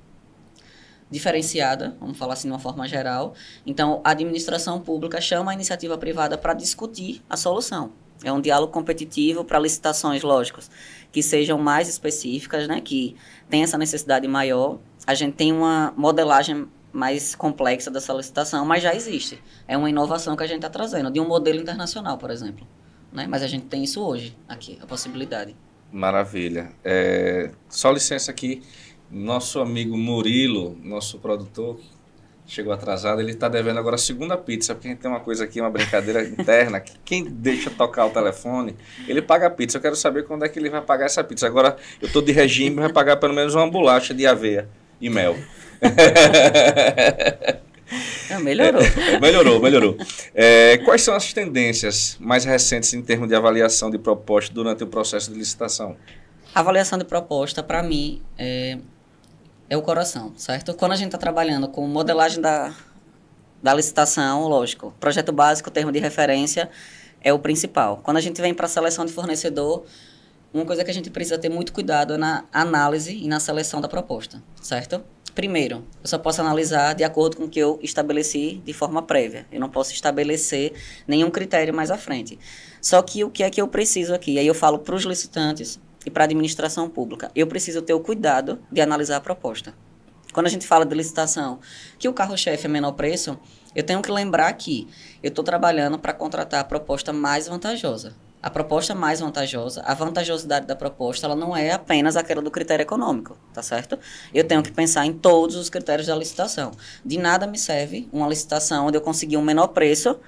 diferenciada, vamos falar assim de uma forma geral. Então, a administração pública chama a iniciativa privada para discutir a solução. É um diálogo competitivo para licitações, lógicas, que sejam mais específicas, né, que tem essa necessidade maior. A gente tem uma modelagem mais complexa dessa licitação, mas já existe. É uma inovação que a gente está trazendo, de um modelo internacional, por exemplo. Né? Mas a gente tem isso hoje, aqui, a possibilidade. Maravilha. Só licença aqui, nosso amigo Murilo, nosso produtor, chegou atrasado, ele está devendo agora a segunda pizza, porque a gente tem uma coisa aqui, uma brincadeira interna, que quem deixa tocar o telefone, ele paga a pizza. Eu quero saber quando é que ele vai pagar essa pizza. Agora, eu estou de regime, vai pagar pelo menos uma bolacha de aveia e mel. Melhorou. Quais são as tendências mais recentes em termos de avaliação de proposta durante o processo de licitação? A avaliação de proposta, para mim, é o coração, certo? Quando a gente está trabalhando com modelagem da licitação, lógico, projeto básico, termo de referência é o principal. Quando a gente vem para a seleção de fornecedor, uma coisa que a gente precisa ter muito cuidado é na análise e na seleção da proposta, certo? Primeiro, eu só posso analisar de acordo com o que eu estabeleci de forma prévia. Eu não posso estabelecer nenhum critério mais à frente. Só que o que é que eu preciso aqui? Aí eu falo para os licitantes e para a administração pública. Eu preciso ter o cuidado de analisar a proposta. Quando a gente fala de licitação, que o carro-chefe é menor preço, eu tenho que lembrar que eu estou trabalhando para contratar a proposta mais vantajosa. A proposta mais vantajosa, a vantajosidade da proposta, ela não é apenas aquela do critério econômico, tá certo? Eu tenho que pensar em todos os critérios da licitação. De nada me serve uma licitação onde eu conseguir um menor preço,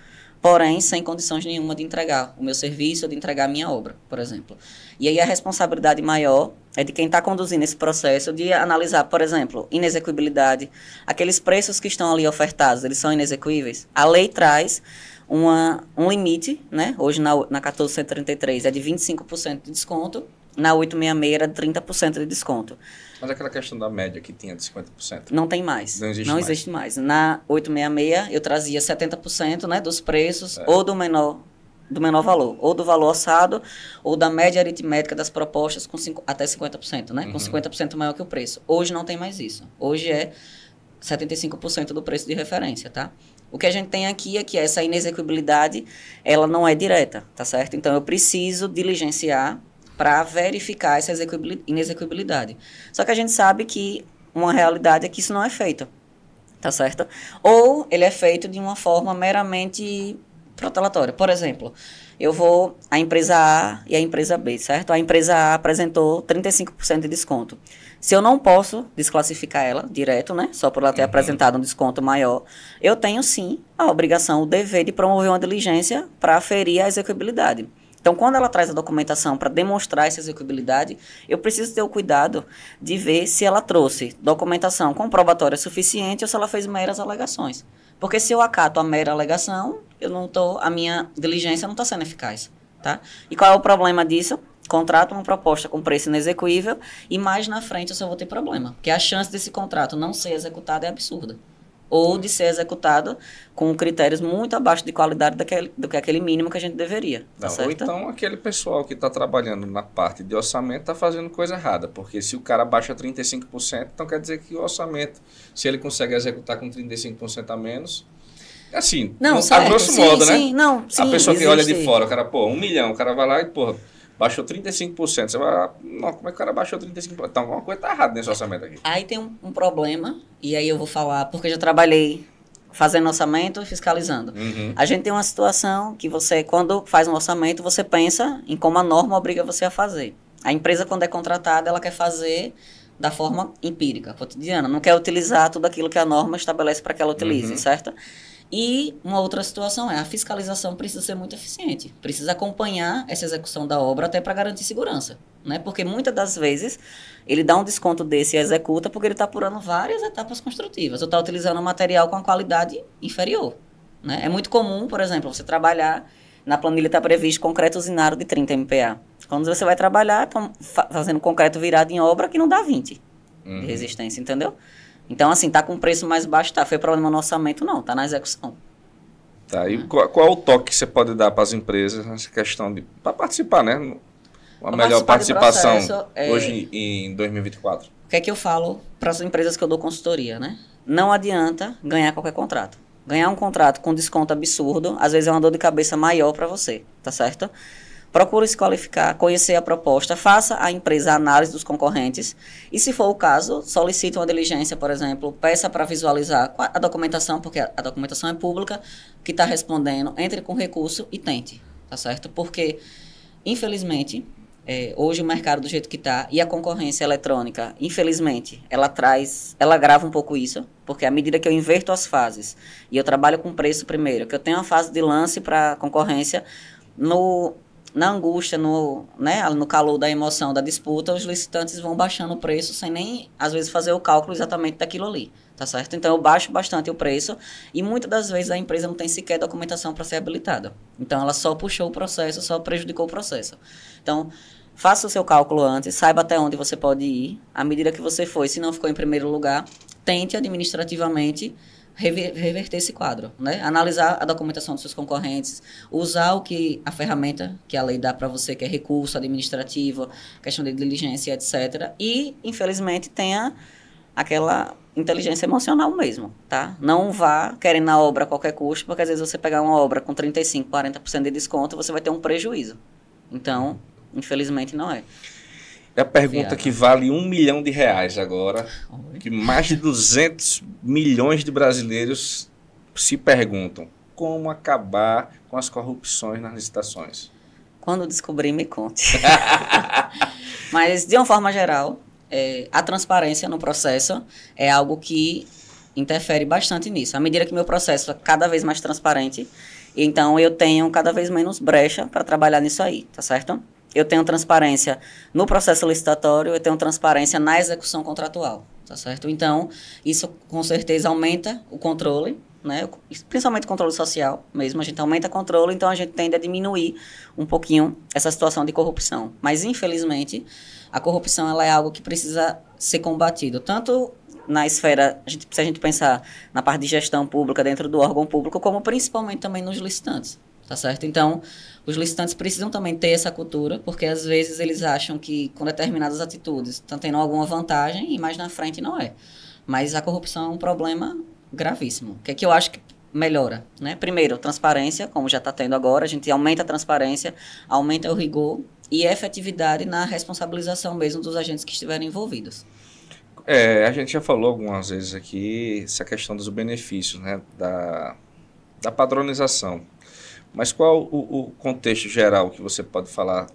porém sem condições nenhuma de entregar o meu serviço, de entregar a minha obra, por exemplo. E aí a responsabilidade maior é de quem está conduzindo esse processo de analisar, por exemplo, inexequibilidade. Aqueles preços que estão ali ofertados, eles são inexequíveis? A lei traz um limite, né? Hoje na 1433 é de 25% de desconto, na 866 era de 30% de desconto. Mas aquela questão da média que tinha de 50%? Não tem mais. Não existe mais. Na 866 eu trazia 70%, né, dos preços, ou do menor valor, ou do valor orçado, ou da média aritmética das propostas com até 50%, né? Com 50% maior que o preço. Hoje não tem mais isso. Hoje é 75% do preço de referência, tá? O que a gente tem aqui é que essa inexequibilidade, ela não é direta, tá certo? Então, eu preciso diligenciar para verificar essa inexequibilidade. Só que a gente sabe que uma realidade é que isso não é feito, tá certo? Ou ele é feito de uma forma meramente protelatória. Por exemplo, a empresa A e a empresa B, certo? A empresa A apresentou 35% de desconto. Se eu não posso desclassificar ela direto, né? Só por ela ter apresentado um desconto maior, eu tenho sim a obrigação, o dever de promover uma diligência para aferir a execuibilidade. Então, quando ela traz a documentação para demonstrar essa execuibilidade, eu preciso ter o cuidado de ver se ela trouxe documentação comprobatória suficiente ou se ela fez meras alegações. Porque se eu acato a mera alegação, a minha diligência não está sendo eficaz, tá? E qual é o problema disso? Contrato uma proposta com preço inexequível e mais na frente eu só vou ter problema. Porque a chance desse contrato não ser executado é absurda. Ou de ser executado com critérios muito abaixo de qualidade do que aquele mínimo que a gente deveria. Tá certo? Ou então aquele pessoal que está trabalhando na parte de orçamento está fazendo coisa errada. Porque se o cara baixa 35%, então quer dizer que o orçamento, se ele consegue executar com 35% a menos... Assim, a grosso modo, né? Sim, a pessoa que olha de fora, o cara, pô, 1 milhão, o cara vai lá e, pô, baixou 35%. Você vai, não, como é que o cara baixou 35%? Então, alguma coisa está errada nesse orçamento aqui. Aí tem um problema, e aí eu vou falar, porque eu já trabalhei fazendo orçamento e fiscalizando. A gente tem uma situação que você, quando faz um orçamento, você pensa em como a norma obriga você a fazer. A empresa, quando é contratada, ela quer fazer da forma empírica, cotidiana. Não quer utilizar tudo aquilo que a norma estabelece para que ela utilize, certo? E uma outra situação a fiscalização precisa ser muito eficiente. Precisa acompanhar essa execução da obra até para garantir segurança, né? Porque muitas das vezes ele dá um desconto desse e executa porque ele está apurando várias etapas construtivas. Ou está utilizando um material com a qualidade inferior, né? É muito comum, por exemplo, você trabalhar, na planilha está previsto concreto usinado de 30 MPa. Quando você vai trabalhar, estão fazendo concreto virado em obra que não dá 20 de resistência, entendeu? Então, assim, tá com preço mais baixo, tá? Foi problema no orçamento, não, tá na execução. Tá, e qual é o toque que você pode dar para as empresas nessa questão para participar, né? Uma melhor participação hoje em 2024? O que é que eu falo para as empresas que eu dou consultoria, né? Não adianta ganhar qualquer contrato. Ganhar um contrato com desconto absurdo, às vezes é uma dor de cabeça maior para você, tá certo? Procure se qualificar, conhecer a proposta, faça a empresa a análise dos concorrentes e, se for o caso, solicite uma diligência, por exemplo, peça para visualizar a documentação, porque a documentação é pública, que está respondendo, entre com recurso e tente, tá certo? Porque, infelizmente, hoje o mercado do jeito que está e a concorrência eletrônica, infelizmente, ela grava um pouco isso, porque à medida que eu inverto as fases e eu trabalho com preço primeiro, que eu tenho uma fase de lance para concorrência, na angústia, no calor da emoção da disputa, os licitantes vão baixando o preço sem nem, às vezes, fazer o cálculo exatamente daquilo ali, tá certo? Então, eu baixo bastante o preço e muitas das vezes a empresa não tem sequer documentação para ser habilitada. Então, ela só puxou o processo, só prejudicou o processo. Então, faça o seu cálculo antes, saiba até onde você pode ir. À medida que você for, se não ficou em primeiro lugar, tente administrativamente reverter esse quadro, né? Analisar a documentação dos seus concorrentes, usar a ferramenta que a lei dá para você, que é recurso administrativo, questão de diligência, etc. E, infelizmente, tenha aquela inteligência emocional mesmo, tá? Não vá querendo na obra a qualquer custo, porque às vezes você pegar uma obra com 35%, 40% de desconto, você vai ter um prejuízo. Então, infelizmente, não é. É a pergunta que vale R$1 milhão agora, que mais de 200 milhões de brasileiros se perguntam: como acabar com as corrupções nas licitações? Quando descobrir, me conte. Mas, de uma forma geral, a transparência no processo é algo que interfere bastante nisso. À medida que meu processo é cada vez mais transparente, então eu tenho cada vez menos brecha para trabalhar nisso aí, tá certo? Eu tenho transparência no processo licitatório, eu tenho transparência na execução contratual, tá certo? Então, isso com certeza aumenta o controle, né? Principalmente o controle social mesmo, a gente aumenta o controle, então a gente tende a diminuir um pouquinho essa situação de corrupção. Mas, infelizmente, a corrupção ela é algo que precisa ser combatido, tanto na esfera, se a gente pensar na parte de gestão pública dentro do órgão público, como principalmente também nos licitantes. Tá certo? Então, os licitantes precisam também ter essa cultura, porque às vezes eles acham que com determinadas atitudes estão tendo alguma vantagem e mais na frente não é. Mas a corrupção é um problema gravíssimo. O que é que eu acho que melhora, né? Primeiro, transparência, como já está tendo agora, a gente aumenta a transparência, aumenta o rigor e a efetividade na responsabilização mesmo dos agentes que estiverem envolvidos. A gente já falou algumas vezes aqui essa questão dos benefícios, né? Da padronização. Mas qual o contexto geral que você pode falar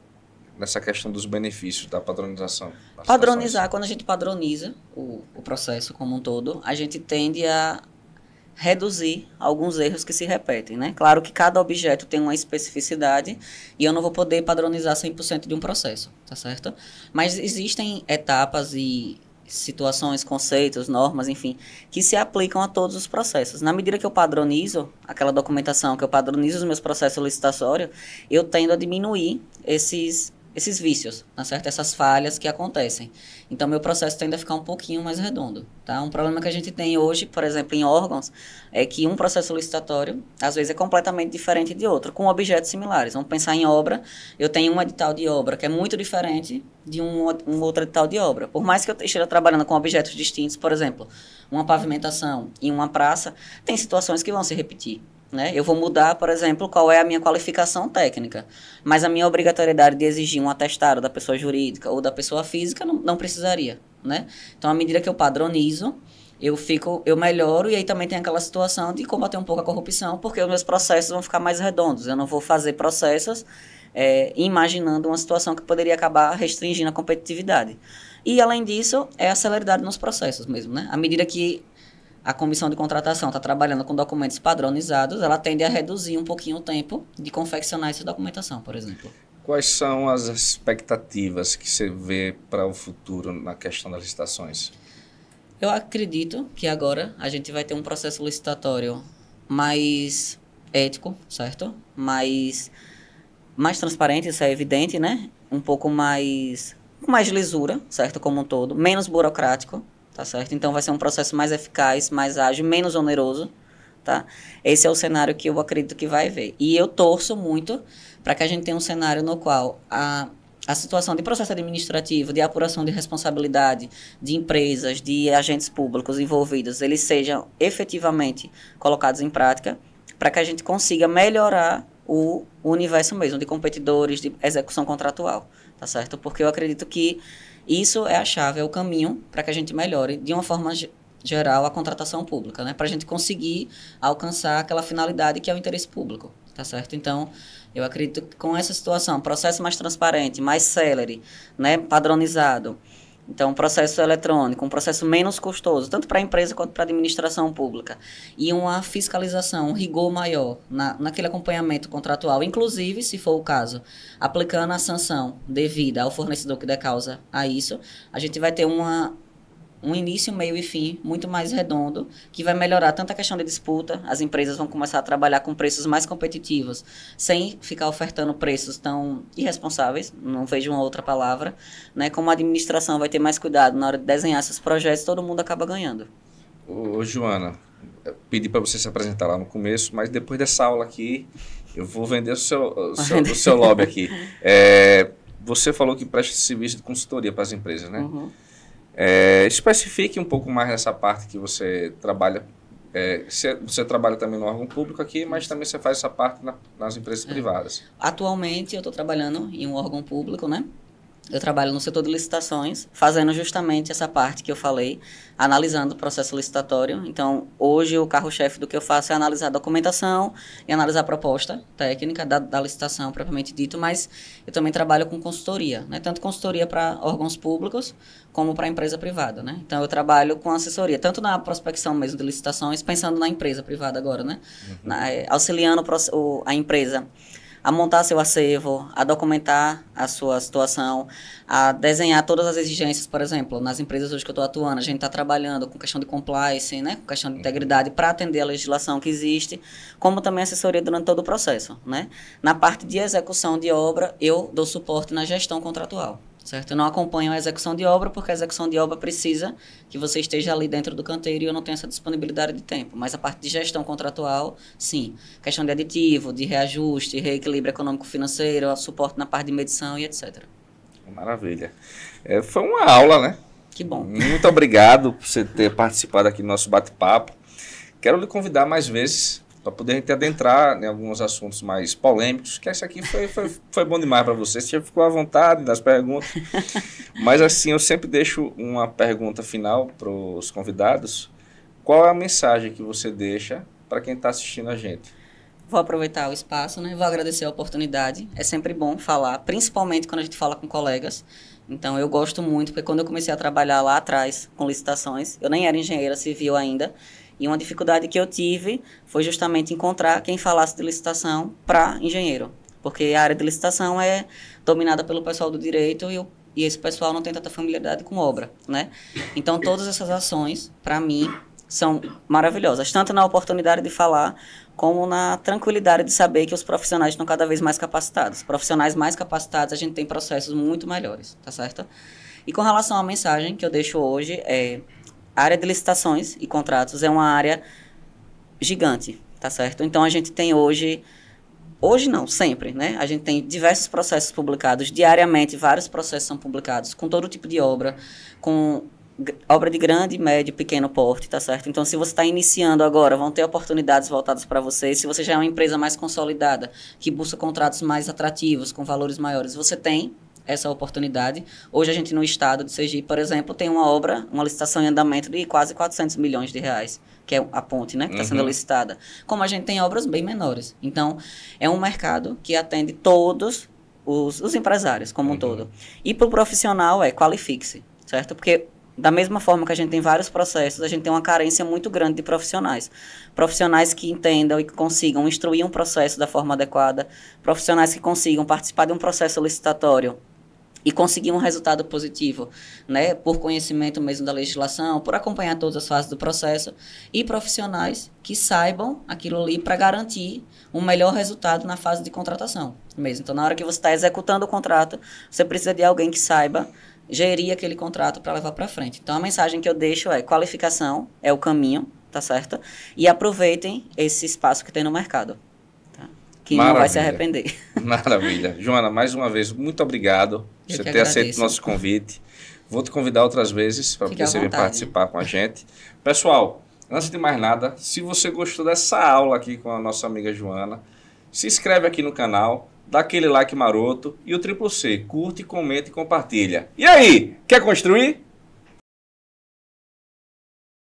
nessa questão dos benefícios da padronização? Padronizar, quando a gente padroniza o processo como um todo, a gente tende a reduzir alguns erros que se repetem, né? Claro que cada objeto tem uma especificidade e eu não vou poder padronizar 100% de um processo, tá certo? Mas existem etapas e situações, conceitos, normas, enfim, que se aplicam a todos os processos. Na medida que eu padronizo aquela documentação, que eu padronizo os meus processos licitatórios, eu tendo a diminuir esses vícios, tá certo? Essas falhas que acontecem. Então, meu processo tende a ficar um pouquinho mais redondo, tá? Um problema que a gente tem hoje, por exemplo, em órgãos, é que um processo licitatório, às vezes, é completamente diferente de outro, com objetos similares. Vamos pensar em obra, eu tenho um edital de obra que é muito diferente de um outro edital de obra. Por mais que eu esteja trabalhando com objetos distintos, por exemplo, uma pavimentação em uma praça, tem situações que vão se repetir. Né? Eu vou mudar, por exemplo, qual é a minha qualificação técnica, mas a minha obrigatoriedade de exigir um atestado da pessoa jurídica ou da pessoa física não precisaria, né? Então, à medida que eu padronizo, eu melhoro, e aí também tem aquela situação de combater um pouco a corrupção, porque os meus processos vão ficar mais redondos, eu não vou fazer processos imaginando uma situação que poderia acabar restringindo a competitividade. E, além disso, é a celeridade nos processos mesmo, né? À medida que a comissão de contratação está trabalhando com documentos padronizados, ela tende a reduzir um pouquinho o tempo de confeccionar essa documentação, por exemplo. Quais são as expectativas que você vê para o futuro na questão das licitações? Eu acredito que agora a gente vai ter um processo licitatório mais ético, certo? Mais transparente, isso é evidente, né? Um pouco mais, com mais lisura, certo? Como um todo, menos burocrático. Tá certo? Então, vai ser um processo mais eficaz, mais ágil, menos oneroso, tá? Esse é o cenário que eu acredito que vai haver. E eu torço muito para que a gente tenha um cenário no qual a a situação de processo administrativo, de apuração de responsabilidade de empresas, de agentes públicos envolvidos, eles sejam efetivamente colocados em prática, para que a gente consiga melhorar o universo mesmo de competidores, de execução contratual, tá certo? Porque eu acredito que isso é a chave, é o caminho para que a gente melhore, de uma forma geral, a contratação pública, né? Para a gente conseguir alcançar aquela finalidade que é o interesse público, tá certo? Então, eu acredito que com essa situação, processo mais transparente, mais célere, né, padronizado, então, um processo eletrônico, um processo menos custoso, tanto para a empresa quanto para a administração pública, e uma fiscalização, um rigor maior naquele acompanhamento contratual, inclusive, se for o caso, aplicando a sanção devida ao fornecedor que dê causa a isso, a gente vai ter um início, meio e fim muito mais redondo, que vai melhorar tanto a questão de disputa, as empresas vão começar a trabalhar com preços mais competitivos, sem ficar ofertando preços tão irresponsáveis, não vejo uma outra palavra, né? Como a administração vai ter mais cuidado na hora de desenhar esses projetos, todo mundo acaba ganhando. Ô, Joana, eu pedi para você se apresentar lá no começo, mas depois dessa aula aqui, eu vou vender o seu lobby aqui. Você falou que presta serviço de consultoria para as empresas, né? Uhum. Especifique um pouco mais nessa parte que você trabalha. Você trabalha também no órgão público aqui, mas também você faz essa parte nas empresas privadas. Atualmente, eu estou trabalhando em um órgão público, né? Eu trabalho no setor de licitações, fazendo justamente essa parte que eu falei, analisando o processo licitatório. Então, hoje, o carro-chefe do que eu faço é analisar a documentação e analisar a proposta técnica da licitação, propriamente dito, mas eu também trabalho com consultoria, né? Tanto consultoria para órgãos públicos, como para a empresa privada, né? Então, eu trabalho com assessoria, tanto na prospecção mesmo de licitações, pensando na empresa privada agora, né? Uhum. Auxiliando a empresa a montar seu acervo, a documentar a sua situação, a desenhar todas as exigências, por exemplo, nas empresas hoje que eu estou atuando, a gente está trabalhando com questão de compliance, né, com questão de integridade para atender a legislação que existe, como também assessoria durante todo o processo, né? Na parte de execução de obra, eu dou suporte na gestão contratual. Certo? Eu não acompanho a execução de obra, porque a execução de obra precisa que você esteja ali dentro do canteiro e eu não tenho essa disponibilidade de tempo. Mas a parte de gestão contratual, sim. Questão de aditivo, de reajuste, reequilíbrio econômico-financeiro, suporte na parte de medição e etc. Maravilha. Foi uma aula, né? Que bom. Muito obrigado por você ter participado aqui do nosso bate-papo. Quero lhe convidar mais vezes para poder a gente adentrar em alguns assuntos mais polêmicos, que esse aqui foi bom demais para você. Você já ficou à vontade das perguntas. Mas assim, eu sempre deixo uma pergunta final para os convidados. Qual é a mensagem que você deixa para quem está assistindo a gente? Vou aproveitar o espaço, né? Vou agradecer a oportunidade. É sempre bom falar, principalmente quando a gente fala com colegas. Então, eu gosto muito, porque quando eu comecei a trabalhar lá atrás com licitações, eu nem era engenheira civil ainda, e uma dificuldade que eu tive foi justamente encontrar quem falasse de licitação para engenheiro. Porque a área de licitação é dominada pelo pessoal do direito e esse pessoal não tem tanta familiaridade com obra, né? Então, todas essas ações, para mim, são maravilhosas. Tanto na oportunidade de falar, como na tranquilidade de saber que os profissionais estão cada vez mais capacitados. Profissionais mais capacitados, a gente tem processos muito melhores, tá certo? E com relação à mensagem que eu deixo hoje, a área de licitações e contratos é uma área gigante, tá certo? Então, a gente tem hoje não, sempre, né? A gente tem diversos processos publicados, diariamente vários processos são publicados, com todo tipo de obra, com obra de grande, médio, pequeno porte, tá certo? Então, se você está iniciando agora, vão ter oportunidades voltadas para você. Se você já é uma empresa mais consolidada, que busca contratos mais atrativos, com valores maiores, você tem essa oportunidade. Hoje a gente no estado de Sergipe, por exemplo, tem uma obra, uma licitação em andamento de quase 400 milhões de reais, que é a ponte, né, que está sendo licitada. Como a gente tem obras bem menores. Então, é um mercado que atende todos os empresários como um todo. E para o profissional qualifique-se, certo? Porque da mesma forma que a gente tem vários processos, a gente tem uma carência muito grande de profissionais. Profissionais que entendam e que consigam instruir um processo da forma adequada, profissionais que consigam participar de um processo licitatório e conseguir um resultado positivo, né, por conhecimento mesmo da legislação, por acompanhar todas as fases do processo, e profissionais que saibam aquilo ali para garantir um melhor resultado na fase de contratação mesmo. Então, na hora que você está executando o contrato, você precisa de alguém que saiba gerir aquele contrato para levar para frente. Então, a mensagem que eu deixo é: qualificação é o caminho, tá certo? E aproveitem esse espaço que tem no mercado. Tá? que não vai se arrepender. Maravilha. Joana, mais uma vez, muito obrigado por você ter aceito o nosso convite. Vou te convidar outras vezes para você vir participar com a gente. Pessoal, antes de mais nada, se você gostou dessa aula aqui com a nossa amiga Joana, se inscreve aqui no canal, dá aquele like maroto e o Triplo C, curte, comenta e compartilha. E aí, quer construir?